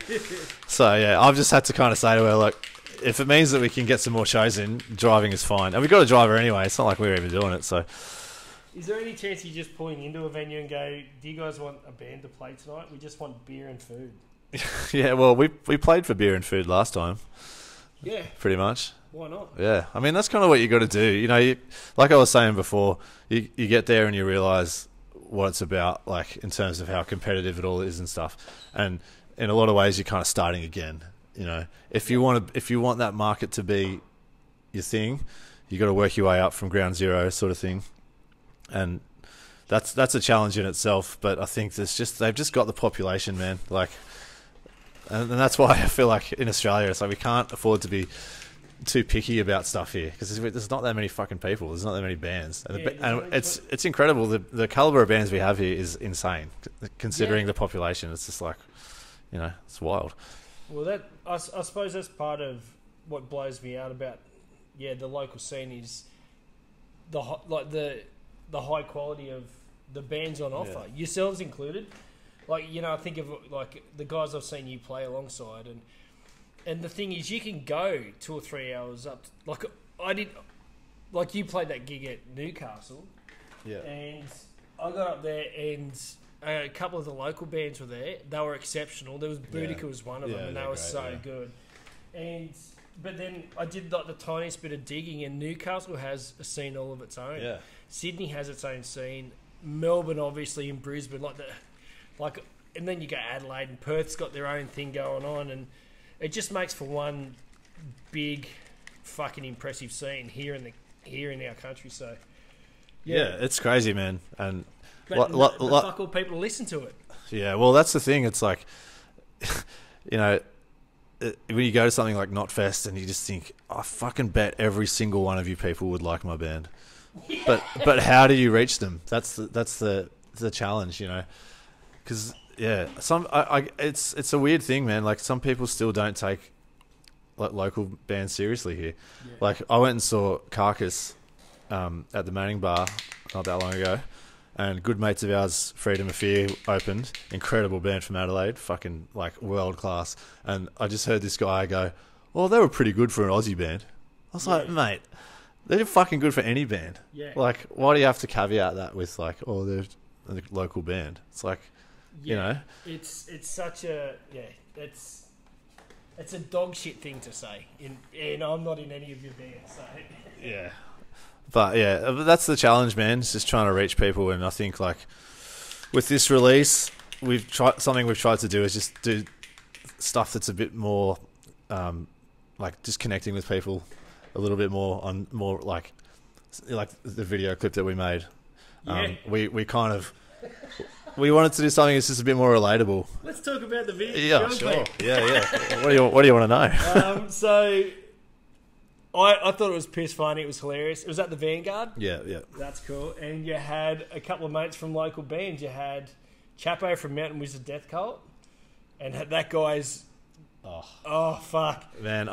So yeah, I've just had to kind of say to her, look, if it means that we can get some more shows in, driving is fine. And we've got a driver anyway. It's not like we're even doing it. So, is there any chance you're just pulling into a venue and go, do you guys want a band to play tonight? We just want beer and food. Yeah, well, we played for beer and food last time. Yeah. Pretty much. Why not? Yeah. I mean, that's kind of what you got to do. You know, like I was saying before, you get there and you realise what it's about, like, in terms of how competitive it all is and stuff. And in a lot of ways, you're kind of starting again. You know, if you want that market to be your thing, you got to work your way up from ground zero, sort of thing. And that's a challenge in itself. But I think they've just got the population, man. Like. And that's why I feel like in Australia, it's like we can't afford to be too picky about stuff here because there's not that many fucking people. There's not that many bands, and it's incredible. The caliber of bands we have here is insane, considering the population. It's just like, you know, it's wild. Well, I suppose that's part of what blows me out about the local scene is the high quality of the bands on offer, yourselves included. Like, you know, I think of like the guys I've seen you play alongside, and the thing is, you can go 2 or 3 hours up. Like I did, like you played that gig at Newcastle, and I got up there and a couple of the local bands were there. They were exceptional. There was Boudica was one of them, and they were so good. But then I did like the tiniest bit of digging, and Newcastle has a scene all of its own. Yeah. Sydney has its own scene. Melbourne, obviously, and Brisbane, and then you go Adelaide and Perth's got their own thing going on, and it just makes for one big, fucking impressive scene here in our country. So, yeah, it's crazy, man, and but fuck all people listen to it. Yeah, well, that's the thing. It's like, you know, when you go to something like Knotfest and you just think, I fucking bet every single one of you people would like my band. Yeah. But how do you reach them? That's the challenge, you know. Because it's a weird thing, man. Like some people still don't take like local bands seriously here. Yeah. Like I went and saw Carcass at the Manning Bar not that long ago. And good mates of ours, Freedom of Fear, opened. Incredible band from Adelaide, fucking like world class. And I just heard this guy go, "Well, they were pretty good for an Aussie band." I was like, "Mate, they're fucking good for any band." Yeah. Like, why do you have to caveat that with like, "Oh, they're a local band"? It's like, you know, it's such a it's a dog shit thing to say. And I'm not in any of your bands, so yeah. But yeah, that's the challenge, man. It's just trying to reach people, and I think like with this release, we've tried to do is just do stuff that's a bit more like just connecting with people a little bit more on more like the video clip that we made. We kind of wanted to do something that's just a bit more relatable. Let's talk about the video. Yeah, sure. Yeah. What do you want to know? So. I thought it was piss funny. It was hilarious. It was at the Vanguard. Yeah. That's cool. And you had a couple of mates from local bands. You had Chapo from Mountain Wizard Death Cult, and that guy's fuck, man.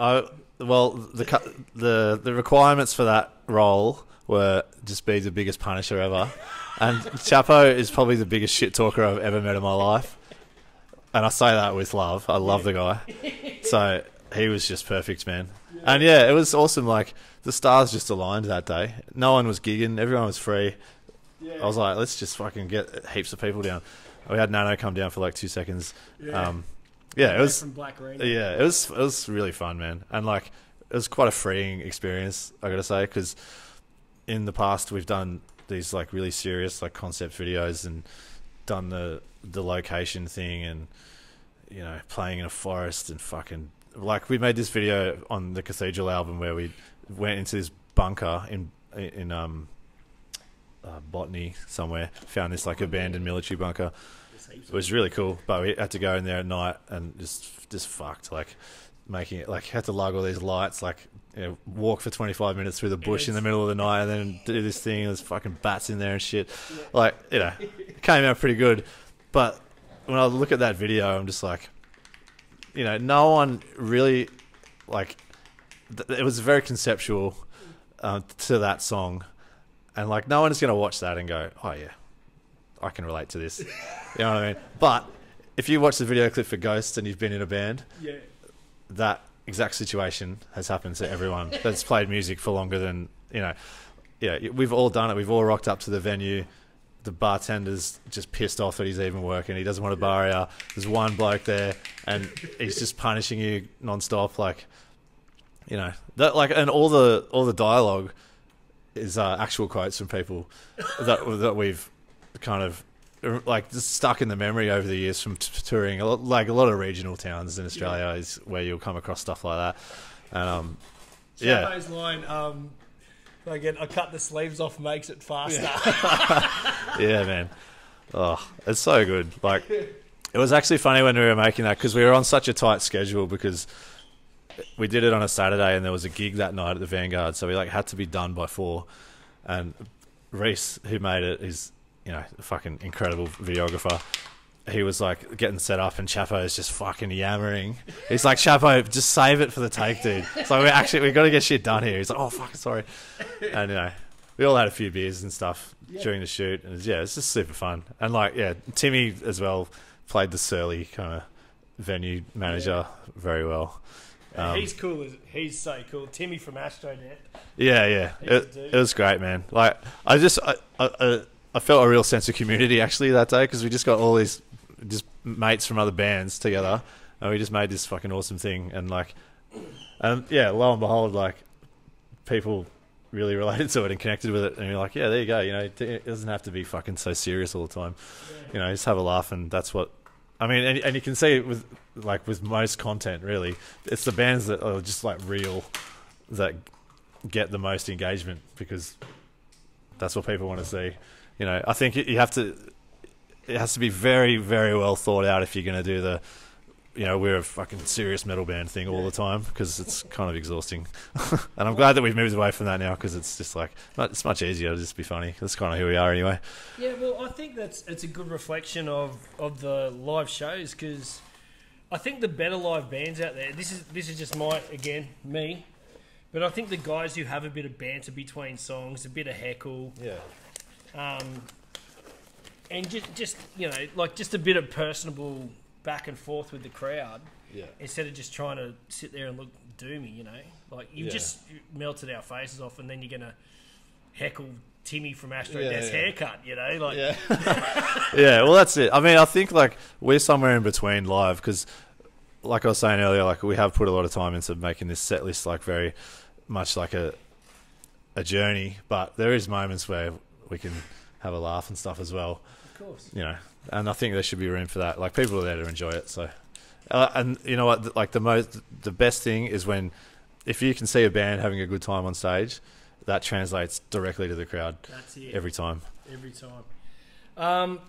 The requirements for that role were just be the biggest Punisher ever, and Chapo is probably the biggest shit talker I've ever met in my life, and I say that with love. I love the guy, so he was just perfect, man. And yeah, it was awesome. Like the stars just aligned that day. No one was gigging. Everyone was free. Yeah. I was like, let's just fucking get heaps of people down. We had Nano come down for like 2 seconds. Yeah, it was from Black Arena. Yeah, it was really fun, man. And like it was quite a freeing experience, I gotta say, because in the past we've done these like really serious like concept videos and done the location thing, and you know, playing in a forest and fucking. Like we made this video on the Cathedral album where we went into this bunker in Botany somewhere, found this like abandoned military bunker. It was really cool, but we had to go in there at night and just fucked, like making it like had to lug all these lights, like you know, walk for 25 minutes through the bush in the middle of the night and then do this thing. There's fucking bats in there and shit. Yeah. Like, you know, it came out pretty good, but when I look at that video, I'm just like, you know, no one really, like, it was very conceptual to that song. And, like, no one is going to watch that and go, oh, yeah, I can relate to this. You know what I mean? But if you watch the video clip for Ghosts and you've been in a band, that exact situation has happened to everyone that's played music for longer than, you know. Yeah, we've all done it. We've all rocked up to the venue. The bartender's just pissed off that he's even working. He doesn't want to bar you. There's one bloke there, and he's just punishing you nonstop. Like, you know, that like, and all the dialogue is actual quotes from people that we've kind of like just stuck in the memory over the years from touring. Like a lot of regional towns in Australia is where you'll come across stuff like that. And Chapo's line. Again, I cut the sleeves off, makes it faster. Yeah, man. Oh, it's so good. Like, it was actually funny when we were making that because we were on such a tight schedule because we did it on a Saturday and there was a gig that night at the Vanguard, so we like had to be done by 4. And Reese, who made it, is, you know, a fucking incredible videographer. He was like getting set up and Chapo is just fucking yammering. He's like, Chapo, just save it for the take, dude. So we got to get shit done here. He's like, oh fuck, sorry. And you know, we all had a few beers and stuff during the shoot, and it's just super fun. And like, Timmy as well played the surly kind of venue manager very well. He's cool. He's so cool. Timmy from Astronet. Yeah. It was great, man. Like, I felt a real sense of community actually that day, because we just got all these just mates from other bands together, and we just made this fucking awesome thing. And like, lo and behold, like, people really related to it and connected with it, and you're like, yeah, there you go. You know, it doesn't have to be fucking so serious all the time. You know, just have a laugh, and that's what. I mean, and you can see it with most content, really. It's the bands that are just like real that get the most engagement, because that's what people want to see. You know, I think it has to be very, very well thought out if you're going to do the, you know, we're a fucking serious metal band thing all the time, because it's kind of exhausting. And I'm glad that we've moved away from that now, because it's just like, it's much easier to just be funny. That's kind of who we are anyway. Yeah, well, I think it's a good reflection of the live shows, because I think the better live bands out there, this is just me, but I think the guys who have a bit of banter between songs, a bit of heckle, and just you know, like, just a bit of personable back and forth with the crowd, instead of just trying to sit there and look doomy, you know, like you've just melted our faces off, and then you're gonna heckle Timmy from Astrodet's haircut, you know, like well, that's it. I mean, I think like we're somewhere in between live, because like I was saying earlier, like we have put a lot of time into making this set list like very much like a journey, but there is moments where we can have a laugh and stuff as well. Of course. You know, and I think there should be room for that. Like, people are there to enjoy it. So, and you know what? Like, the best thing is if you can see a band having a good time on stage, that translates directly to the crowd. That's it. Every time. Every time.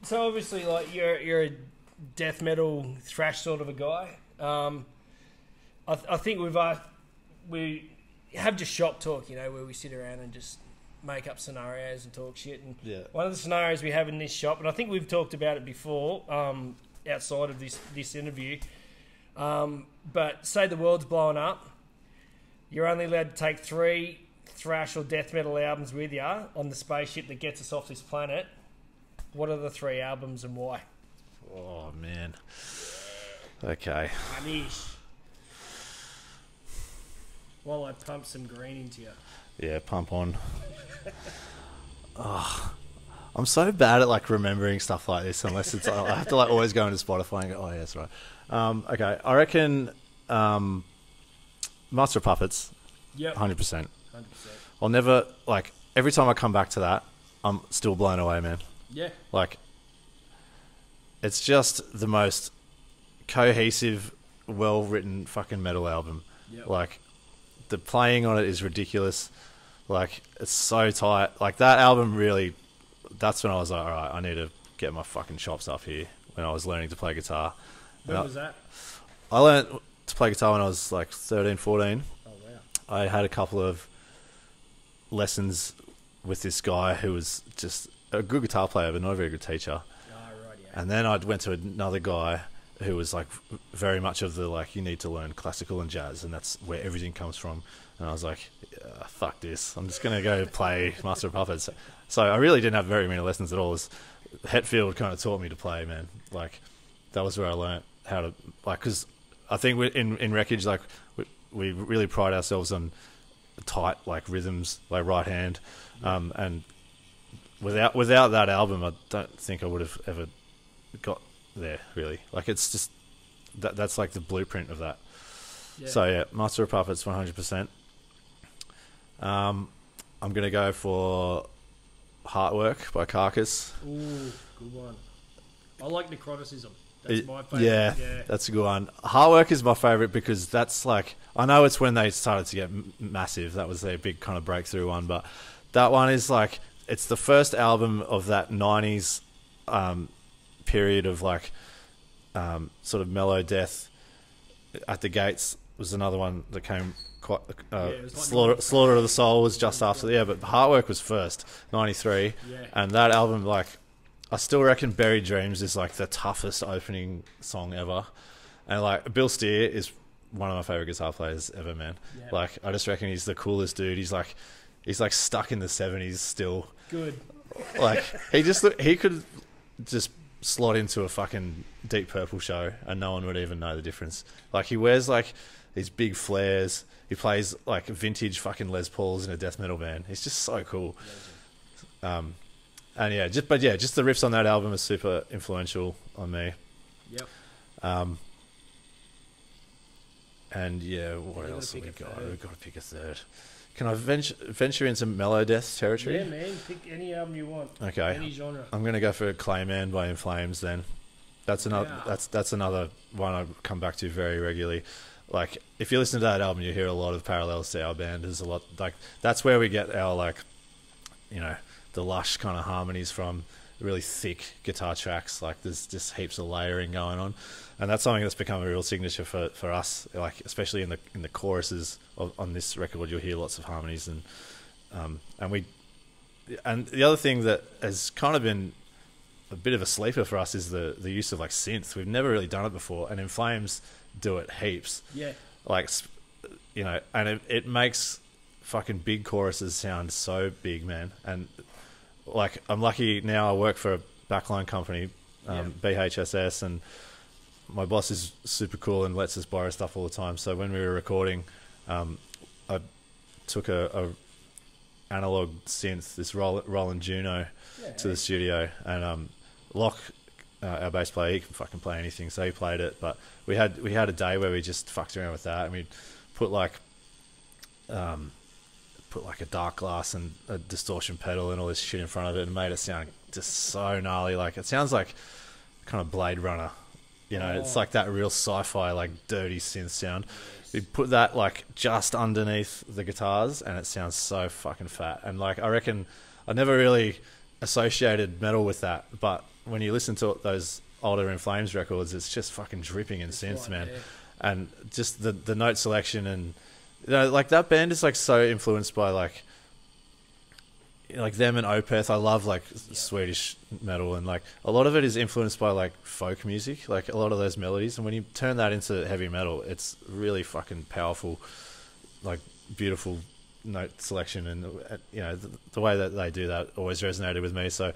So obviously, like, you're a death metal thrash sort of a guy. I think we have just shop talk, you know, where we sit around and just make up scenarios and talk shit. And one of the scenarios we have in this shop, and I think we've talked about it before, outside of this interview, but say the world's blowing up, you're only allowed to take 3 thrash or death metal albums with you on the spaceship that gets us off this planet. What are the 3 albums and why? Oh, man. Okay. Manish. While I pump some green into you. Yeah, pump on. I'm so bad at like remembering stuff like this, unless it's I have to like always go into Spotify and go, oh yeah, that's right. Okay, I reckon Master of Puppets. Yep. 100%. I'll never, like, every time I come back to that, I'm still blown away, man. Yeah. Like, it's just the most cohesive, well-written fucking metal album. Yep. Like, the playing on it is ridiculous. Like, it's so tight. Like, that album really, that's when I was like, all right, I need to get my fucking chops up here, when I was learning to play guitar. When was that? I learned to play guitar when I was like 13, 14. Oh, wow. I had a couple of lessons with this guy who was just a good guitar player, but not a very good teacher. Oh, right, yeah. And then I went to another guy who was like very much of the, like, you need to learn classical and jazz, and that's where everything comes from. And I was like, fuck this. I'm just going to go play Master of Puppets. So I really didn't have very many lessons at all. Hetfield kind of taught me to play, man. Like, that was where I learnt how to, like, because I think in Wreckage, like, we really pride ourselves on tight, like, rhythms, like right hand. And without that album, I don't think I would have ever got there, really. Like, it's just, that's like the blueprint of that. Yeah. So, yeah, Master of Puppets, 100%. I'm going to go for Heartwork by Carcass. Ooh, good one. I like Necroticism. That's my favourite. Yeah, that's a good one. Heartwork is my favourite because that's like, I know it's when they started to get massive. That was their big kind of breakthrough one. But that one is like, it's the first album of that 90s period of like sort of mellow death. At the Gates was another one that came quite... like Slaughter of the Soul was just after. Yeah, but Heartwork was first, 93. Yeah. And that album, like, I still reckon Buried Dreams is like the toughest opening song ever. And like, Bill Steer is one of my favourite guitar players ever, man. Yeah. Like, I just reckon he's the coolest dude. He's like, he's like stuck in the 70s still. Good. Like he could just slot into a fucking Deep Purple show and no one would even know the difference. Like he wears like these big flares. He plays like vintage fucking Les Pauls in a death metal band. He's just so cool. And just the riffs on that album are super influential on me. Yep. And what else have we got? We've got to pick a third. Can I venture into Melodeath territory? Yeah, man. Pick any album you want. Okay. Any genre. I'm going to go for Clayman by In Flames then. That's another. Yeah. That's another one I come back to very regularly. Like if you listen to that album, you hear a lot of parallels to our band. There's a lot like that's where we get our like, the lush kind of harmonies from. Really thick guitar tracks. Like there's just heaps of layering going on, and that's something that's become a real signature for us. Like especially in the choruses on this record, you'll hear lots of harmonies and the other thing that has kind of been a bit of a sleeper for us is the use of like synth. We've never really done it before, and In Flames do it heaps. Yeah. Like, and it makes fucking big choruses sound so big, man. And like, I'm lucky now I work for a backline company, BHSS, and my boss is super cool and lets us borrow stuff all the time. So when we were recording, I took a analog synth, this Roland Juno, to the studio, and Locke, our bass player, he can fucking play anything, so he played it. But we had a day where we just fucked around with that, and we put like a dark glass and a distortion pedal and all this shit in front of it, and made it sound just so gnarly. Like it sounds like kind of Blade Runner, It's like that real sci-fi, like dirty synth sound. We put that like just underneath the guitars, and it sounds so fucking fat. And like I reckon I never really associated metal with that, but when you listen to those older In Flames records, it's just fucking dripping in synth, man. Yeah. And just the note selection, and like that band is like so influenced by like them and Opeth. I love like Swedish metal, and like a lot of it is influenced by like folk music, like a lot of those melodies. And when you turn that into heavy metal, it's really fucking powerful, like beautiful note selection. And the way that they do that always resonated with me. So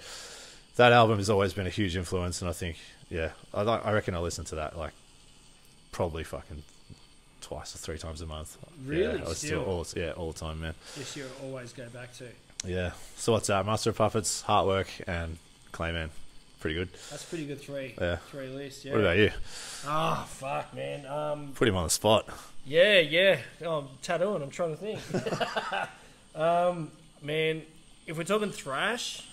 that album has always been a huge influence, and I think I reckon I listen to that like probably fucking twice or three times a month. Really? Yeah, still all the time, man. Yes, you always go back to. Yeah. So what's that? Master of Puppets, Heartwork, and Clayman. Pretty good. That's pretty good. Three lists. Yeah. What about you? Oh fuck, man. Put him on the spot. Yeah. Oh, I'm tattooing. I'm trying to think. Man, if we're talking thrash,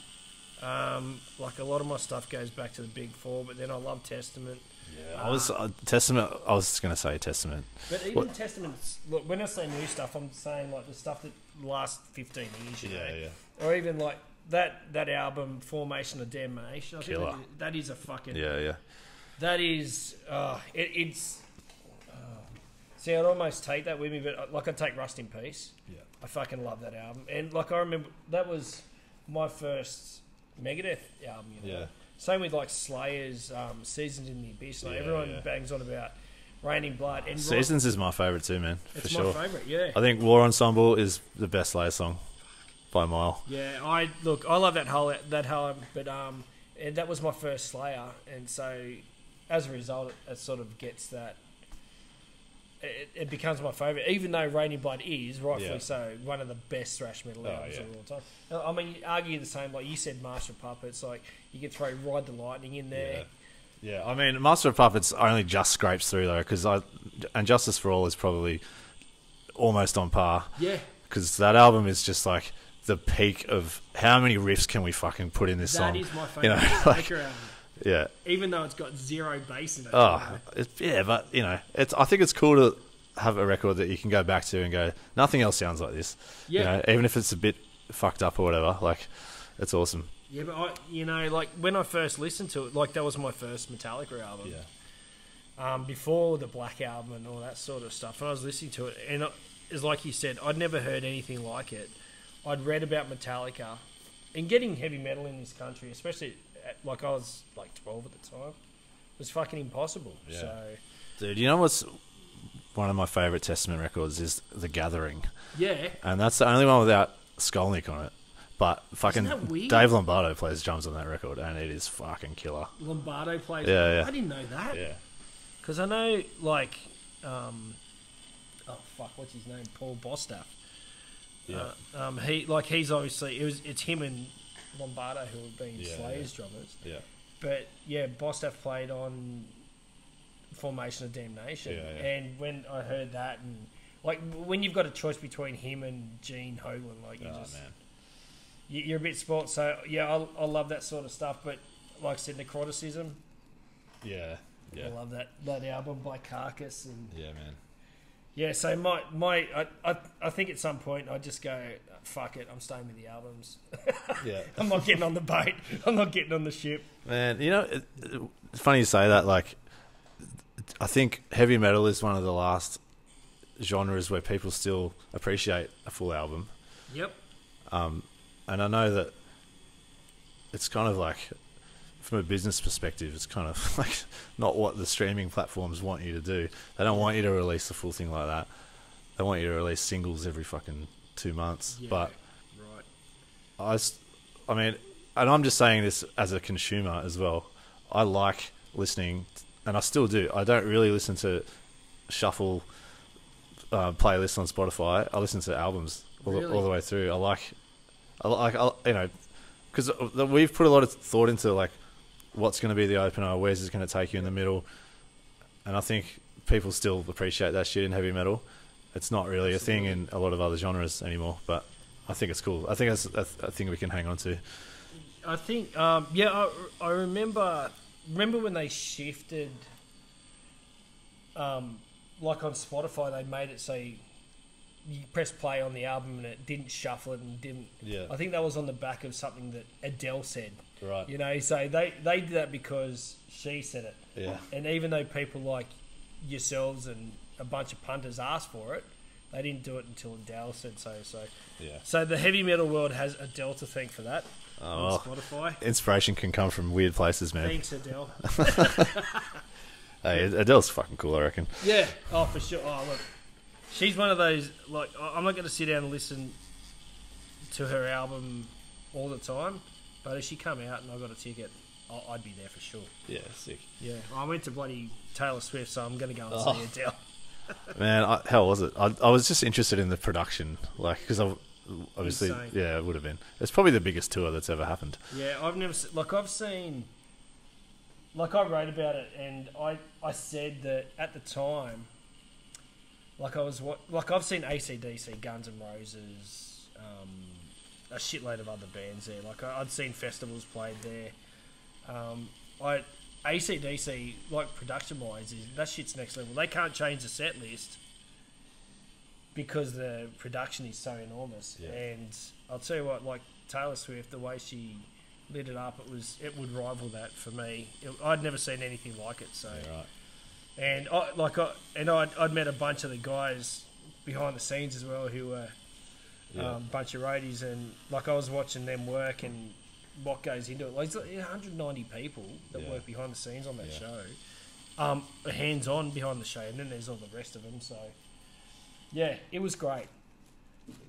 like a lot of my stuff goes back to the big four, but then I love Testament. Yeah, Testament. I was going to say Testament, but even Testament. Look, when I say new stuff, I'm saying like the stuff that lasts 15 years. Yeah. Or even like that album, Formation of Damnation. I Killer. think that is a fucking. Yeah. That is. It's. See, I'd almost take that with me, but like I'd take Rust in Peace. Yeah. I fucking love that album, and like I remember that was my first Megadeth album. Yeah. Same with like Slayer's Seasons in the Abyss. Like everyone bangs on about Raining Blood. And Seasons is my favourite too, man. It's for my sure. favourite, yeah. I think War Ensemble is the best Slayer song by a mile. Yeah, I love that whole but and that was my first Slayer, and so as a result, it sort of gets that. It becomes my favourite, even though Raining Blood is, rightfully so, one of the best thrash metal albums of all time. I mean, you argue the same, like you said, Master of Puppets, like you could throw Ride the Lightning in there. Yeah. I mean, Master of Puppets only just scrapes through though, and Justice for All is probably almost on par. Yeah. Because that album is just like the peak of how many riffs can we fucking put in this song. That is my favourite Slayer album. Yeah. Even though it's got zero bass in it. But I think it's cool to have a record that you can go back to and go, nothing else sounds like this. Yeah. Even if it's a bit fucked up or whatever, like, it's awesome. Yeah, but like when I first listened to it, like that was my first Metallica album. Yeah. Before the Black Album and all that sort of stuff, and I was listening to it, and it's like you said, I'd never heard anything like it. I'd read about Metallica, and getting heavy metal in this country, especially. Like I was like 12 at the time. It was fucking impossible. Yeah. So, dude, you know what's one of my favourite Testament records is The Gathering. Yeah. And that's the only one without Skolnick on it. But fucking that weird? Dave Lombardo plays drums on that record, and it is fucking killer. Lombardo plays. Yeah, yeah. I didn't know that. Yeah. Because I know, like, what's his name? Paul Bostaff. Yeah. He's obviously it's him and Lombardo who have been Slayer's drummers. Yeah. But yeah, Bostaff played on Formation of Damnation, and when I heard that, and like when you've got a choice between him and Gene Hoglan, like man. You're a bit sport. So yeah, I love that sort of stuff. But like I said, Necroticism. Yeah. Yeah. I love that album by Carcass and yeah, man. Yeah, so I think at some point I just go, fuck it, I'm staying with the albums. Yeah. I'm not getting on the boat. I'm not getting on the ship. Man, you know, it's funny you say that. Like, I think heavy metal is one of the last genres where people still appreciate a full album. Yep. And I know that it's kind of like, from a business perspective, it's kind of like not what the streaming platforms want you to do. They don't want you to release the full thing like that. They want you to release singles every fucking 2 months. Yeah, but right. I mean, and I'm just saying this as a consumer as well. I like listening, and I still do. I don't really listen to shuffle playlists on Spotify. I listen to albums all the way through. I like, you know, because we've put a lot of thought into like what's going to be the opener, where's it going to take you in the middle, and I think people still appreciate that shit in heavy metal. It's not really a thing in a lot of other genres anymore, but I think it's cool. I think that's a thing we can hang on to. I think, I remember when they shifted, like on Spotify, they made it so you press play on the album and it didn't shuffle it and didn't. Yeah. I think that was on the back of something that Adele said. Right. You know, so they did that because she said it. Yeah. And even though people like yourselves and a bunch of punters asked for it, they didn't do it until Adele said so. So, yeah. So the heavy metal world has Adele to thank for that. Oh, on Spotify. Inspiration can come from weird places, man. Thanks, Adele. Hey, Adele's fucking cool, I reckon. Yeah. Oh, for sure. Oh, look. She's one of those, like, I'm not going to sit down and listen to her album all the time, but if she come out and I got a ticket, I'd be there for sure. Yeah, sick. Yeah. I went to bloody Taylor Swift, so I'm going to go and see Adele. Man, how was it? I was just interested in the production, like, because obviously, Insane. yeah, it would have been. It's probably the biggest tour that's ever happened. Yeah, I've seen, like, I wrote about it, and I said that at the time, like, I've seen AC/DC, Guns N' Roses, a shitload of other bands there. Like, I'd seen festivals played there. AC/DC, like, production-wise, that shit's next level. They can't change the set list because the production is so enormous. Yeah. And I'll tell you what, like, Taylor Swift, the way she lit it up, it would rival that for me. I'd never seen anything like it. So, yeah, right. And I'd met a bunch of the guys behind the scenes as well who were a bunch of roadies, and like I was watching them work and what goes into it. Like, it's like 190 people that work behind the scenes on that show, hands-on behind the show, and then there's all the rest of them. So, yeah, it was great.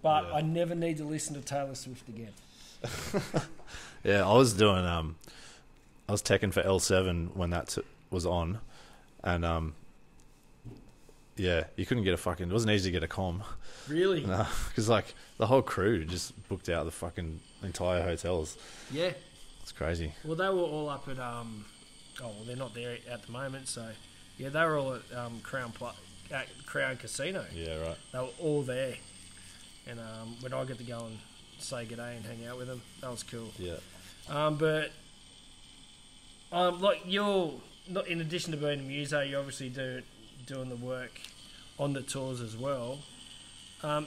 But I never need to listen to Taylor Swift again. Yeah, I was doing, I was teching for L7 when that was on, and yeah, you couldn't get it wasn't easy to get a comm. Really? No, because like the whole crew just booked out the fucking entire hotels. Yeah. It's crazy. Well, they were all up at, they're not there at the moment, so yeah, they were all at Crown Casino. Yeah, right. They were all there. And when I get to go and say g'day and hang out with them, that was cool. Yeah. But like, you're not, in addition to being a muso, you're obviously doing the work on the tours as well.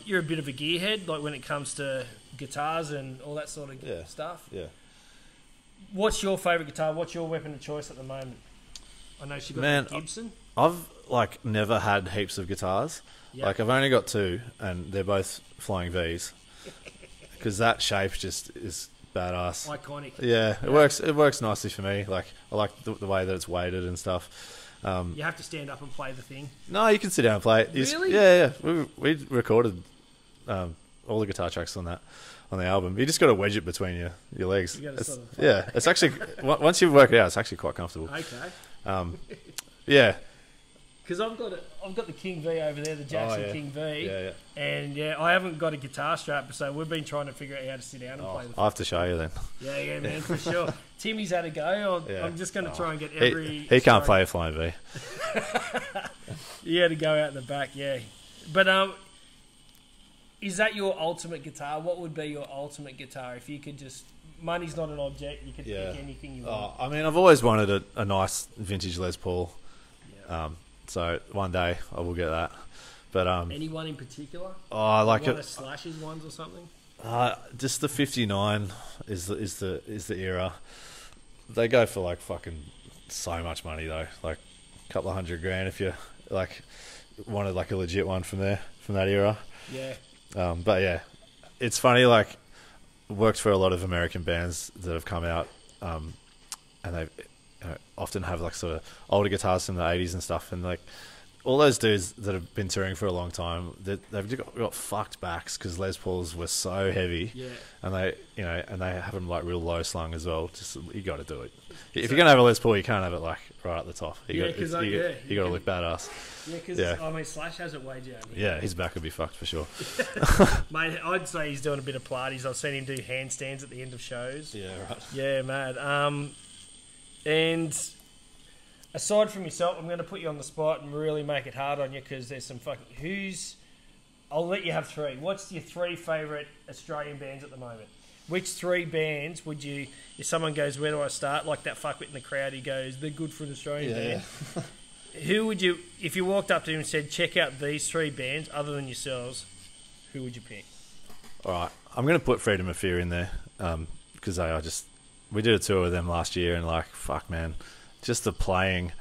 You're a bit of a gearhead, like when it comes to guitars and all that sort of stuff. Yeah. What's your favourite guitar? What's your weapon of choice at the moment? I know she got a Gibson. I've like never had heaps of guitars. Yep. Like, I've only got two, and they're both Flying V's. Because that shape just is badass. Iconic. Yeah, it works. It works nicely for me. Like, I like the way that it's weighted and stuff. You have to stand up and play the thing. No, you can sit down and play it. Really? Yeah. We recorded all the guitar tracks on the album. You just got to wedge it between your legs. You gotta sort of Yeah, it's actually once you work it out, it's actually quite comfortable. Okay. Yeah. Because I've got the King V over there, the Jackson King V. Yeah. And I haven't got a guitar strap, so we've been trying to figure out how to sit down and play the I'll have to show you then. Yeah, man, for sure. Timmy's had a go. I'm just going to try and get every... He can't play a Flying V. He had to go out in the back, yeah. But is that your ultimate guitar? What would be your ultimate guitar if you could just... Money's not an object. You could pick anything you want. I mean, I've always wanted a nice vintage Les Paul. Yeah. So one day I will get that. But anyone in particular? Oh, I like one of Slash's ones or something. Just the 59 is the era. They go for like fucking so much money though, like a couple of $100,000 if you like wanted like a legit one from that era. Yeah. But yeah, it's funny. Like worked for a lot of American bands that have come out, and they often have like sort of older guitars from the 80s and stuff, and like all those dudes that have been touring for a long time, they've got fucked backs because Les Pauls were so heavy, and they have them like real low slung as well. Just you got to do it. If you're gonna have a Les Paul, you can't have it like right at the top. You got to look badass. Yeah, because I mean Slash has it way down here. Yeah, his back would be fucked for sure. Mate, I'd say he's doing a bit of Pilates. I've seen him do handstands at the end of shows. Yeah, right. Yeah, mad. And aside from yourself, I'm going to put you on the spot and really make it hard on you because there's some fucking... I'll let you have three. What's your three favourite Australian bands at the moment? Which three bands would you... If someone goes, where do I start? Like that fuckwit in the crowd, he goes, they're good for an Australian band. Who would you... If you walked up to him and said, check out these three bands other than yourselves, who would you pick? All right. I'm going to put Freedom of Fear in there because we did a tour with them last year and like, fuck, man. Just the playing.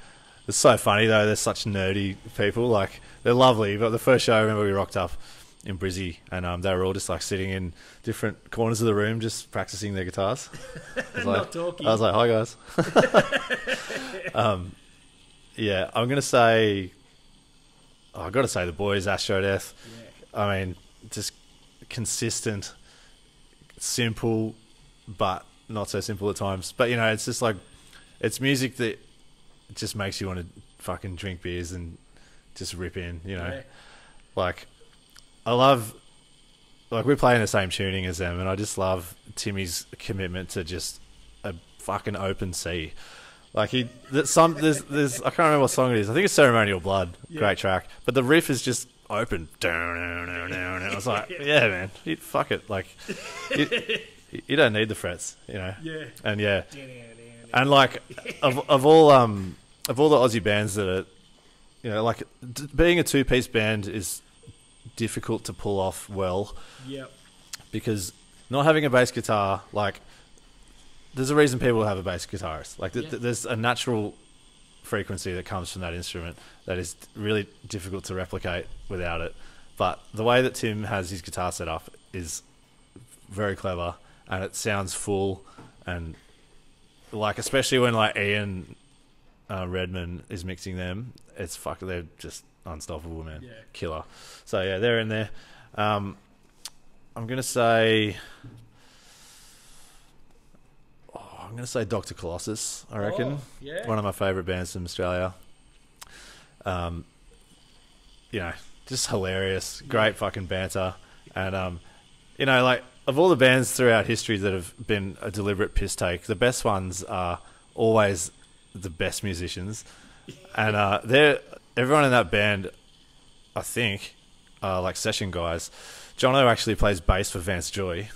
It's so funny, though. They're such nerdy people. Like, they're lovely. But the first show, I remember we rocked up in Brizzy and they were all just like sitting in different corners of the room just practicing their guitars. Not talking. I was like, hi, guys. Yeah, I'm going to say... I've got to say the boys, Astro Death. Yeah. I mean, just consistent, simple, but not so simple at times. But, it's just like... It's music that just makes you want to fucking drink beers and just rip in, Yeah. Like, I love... Like, we're playing the same tuning as them, and I just love Timmy's commitment to just a fucking open sea. Like, there's I can't remember what song it is. I think it's Ceremonial Blood. Yeah. Great track. But the riff is just open. And I was like, yeah, man, fuck it. Like, you don't need the frets, Yeah. And yeah. And like, of all the Aussie bands that are, like, being a two-piece band is difficult to pull off well. Yep. Because not having a bass guitar, like, there's a reason people have a bass guitarist. Like, there's a natural frequency that comes from that instrument that is really difficult to replicate without it. But the way that Tim has his guitar set up is very clever, and it sounds full, and like, especially when like Ian Redman is mixing them, they're just unstoppable, man. Yeah. Killer. So yeah, they're in there. I'm gonna say Dr. Colossus, I reckon. Oh, yeah. One of my favourite bands from Australia. Just hilarious. Great fucking banter. And, like, of all the bands throughout history that have been a deliberate piss take, the best ones are always the best musicians. And everyone in that band, I think, are like session guys. Jono actually plays bass for Vance Joy.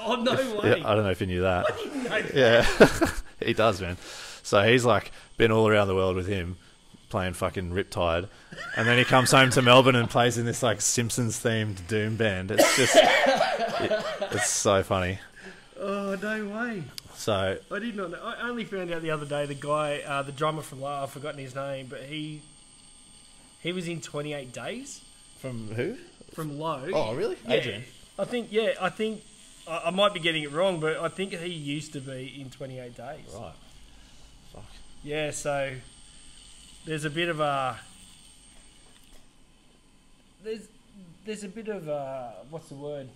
Oh, no way. Yeah, I don't know if you knew that. I didn't know that. Yeah, he does, man. So he's like been all around the world with him playing fucking Riptide. And then he comes home to Melbourne and plays in this like Simpsons themed Doom band. It's just, it's so funny. Oh, no way. So I did not know. I only found out the other day the guy, the drummer from Low, I've forgotten his name, but he was in 28 Days. From who? From Low. Oh, really? Yeah. Adrian? I think I might be getting it wrong, but I think he used to be in 28 Days. Right. Fuck. Yeah, so there's a bit of a... There's a bit of what's the word?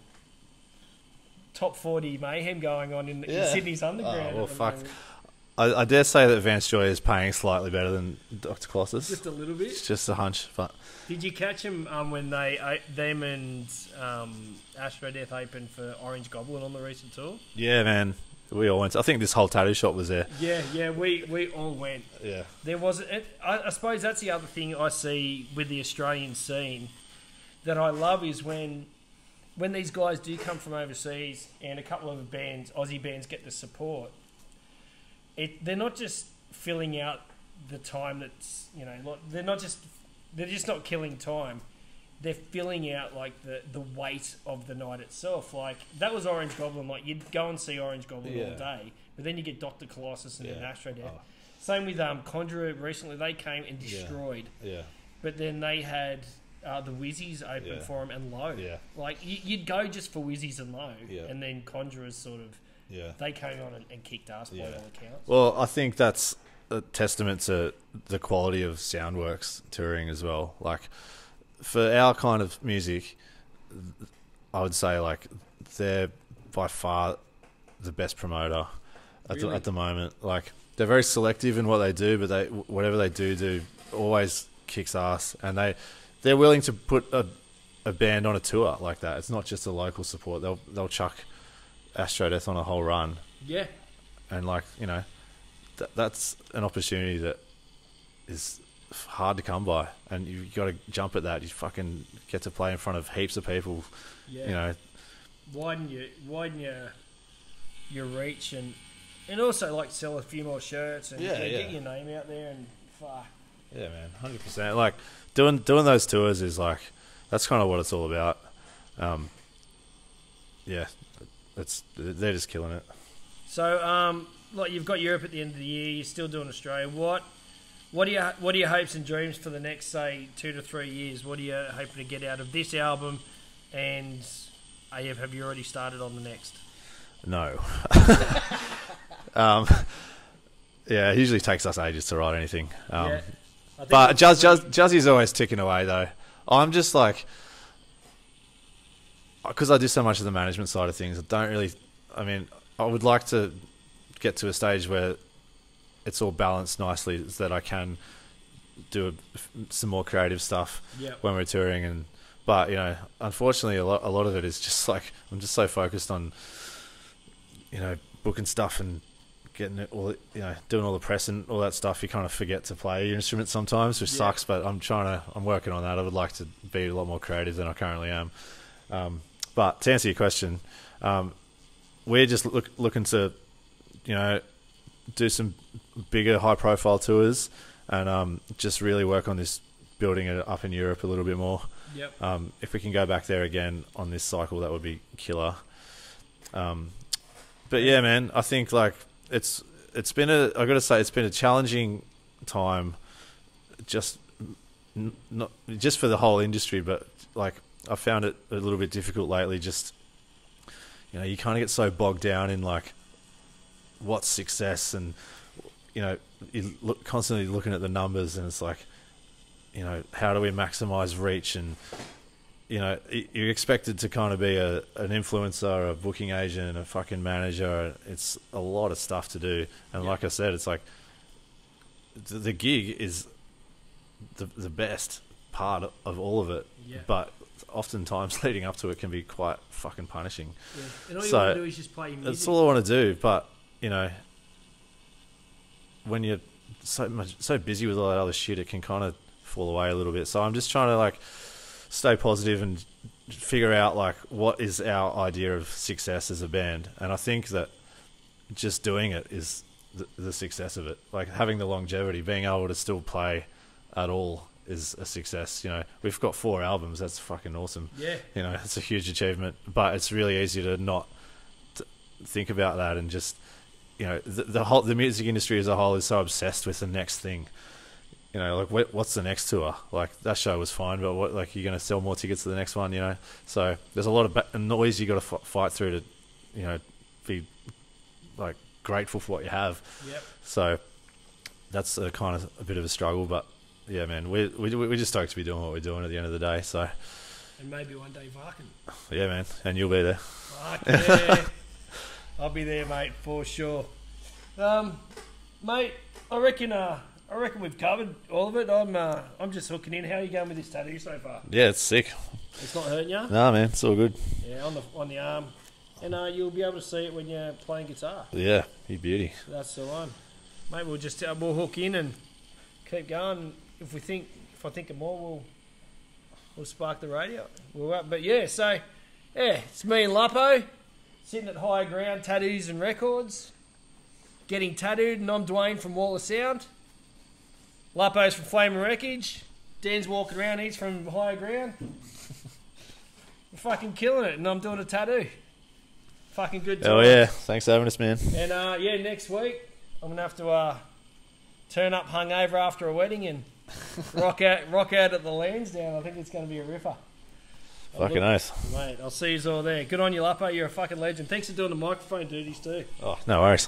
top 40 mayhem going on in Sydney's underground. Oh, well, fuck. I dare say that Vance Joy is paying slightly better than Dr. Colossus. Just a little bit. It's just a hunch, but did you catch them when them and Astro Death opened for Orange Goblin on the recent tour? Yeah, man, we all went. I think this whole tattoo shop was there. Yeah, we all went. Yeah, there was. I suppose that's the other thing I see with the Australian scene that I love is when these guys do come from overseas and a couple of bands, Aussie bands, get the support. They're not just filling out the time that's, they're just not killing time. They're filling out like the weight of the night itself. Like that was Orange Goblin. Like you'd go and see Orange Goblin all day, but then you get Dr. Colossus and then Astro Death. Oh. Same with Conjurer recently. They came and destroyed. Yeah. But then they had the Wizzies open for them and Low. Yeah. Like you'd go just for Wizzies and Low, and then Conjurers sort of. Yeah, they came on and kicked ass by all accounts. Well, I think that's a testament to the quality of Soundworks touring as well. Like, for our kind of music, I would say, like, they're by far the best promoter at the moment. Like, they're very selective in what they do, but whatever they do always kicks ass. And they're willing to put a band on a tour like that. It's not just a local support. They'll chuck Astro Death on a whole run. Yeah. And like, that's an opportunity that is hard to come by, and you've got to jump at that. You fucking get to play in front of heaps of people. Yeah. Widen your reach and also like sell a few more shirts and get your name out there and fuck. Yeah, man, 100%. Like doing those tours is like, that's kind of what it's all about. Yeah. They're just killing it. So, like you've got Europe at the end of the year. You're still doing Australia. What are your hopes and dreams for the next, say, 2 to 3 years? What are you hoping to get out of this album? And have you already started on the next? No. It usually takes us ages to write anything. But Juzzy's always ticking away though. I'm just like, because I do so much of the management side of things, I would like to get to a stage where it's all balanced nicely so that I can do some more creative stuff when we're touring. But unfortunately, a lot of it is just like, I'm just so focused on, booking stuff and getting it all, doing all the press and all that stuff. You kind of forget to play your instrument sometimes, which sucks, but I'm working on that. I would like to be a lot more creative than I currently am. But to answer your question, we're just looking to, do some bigger, high-profile tours and just really work on this, building it up in Europe a little bit more. Yep. If we can go back there again on this cycle, that would be killer. But yeah, man, I think like it's been it's been a challenging time, not just for the whole industry, but like, I found it a little bit difficult lately. Just, you kind of get so bogged down in like what's success, and you constantly looking at the numbers, and it's like, how do we maximize reach? And you're expected to kind of be an influencer, a booking agent, a fucking manager. It's a lot of stuff to do, and like I said, it's like the gig is the best part of all of it, but oftentimes leading up to it can be quite fucking punishing. Yeah. And all you want to do is just play music. That's all I want to do, but when you're so busy with all that other shit, it can kind of fall away a little bit. So I'm just trying to like stay positive and figure out like what is our idea of success as a band, and I think that just doing it is the success of it. Like having the longevity, being able to still play at all is a success. We've got 4 albums. That's fucking awesome. Yeah. It's a huge achievement, but it's really easy to not think about that and just, the music industry as a whole is so obsessed with the next thing. Like what's the next tour? Like that show was fine, but what, like, you're going to sell more tickets to the next one, So there's a lot of noise you got to fight through to, be like grateful for what you have. Yep. So that's a kind of a bit of a struggle, but yeah, man, we're just stoked to be doing what we're doing at the end of the day. So and maybe one day Varkin. Yeah, man, and you'll be there. Fuck yeah. I'll be there, mate, for sure. Mate, I reckon we've covered all of it. I'm just hooking in. How are you going with this tattoo so far? Yeah, it's sick. It's not hurting you? Nah, man, it's all good. Yeah, on the arm. And you'll be able to see it when you're playing guitar. Yeah, you beauty. That's the one. Mate, we'll hook in and keep going. If I think of more, we'll spark the radio. But yeah, so yeah, it's me and Lapo sitting at Higher Ground Tattoos and Records, getting tattooed, and I'm Duane from Wall of Sound. Lapo's from Flame and Wreckage. Dan's walking around, he's from Higher Ground. We're fucking killing it, and I'm doing a tattoo. Fucking good time. Oh yeah, thanks for having us, man. And yeah, next week I'm gonna have to turn up hungover after a wedding and rock out at the Lansdowne. I think it's gonna be a ripper. Fucking nice. Mate, I'll see you all there. Good on you, Lapo. You're a fucking legend. Thanks for doing the microphone duties too. Oh, no worries.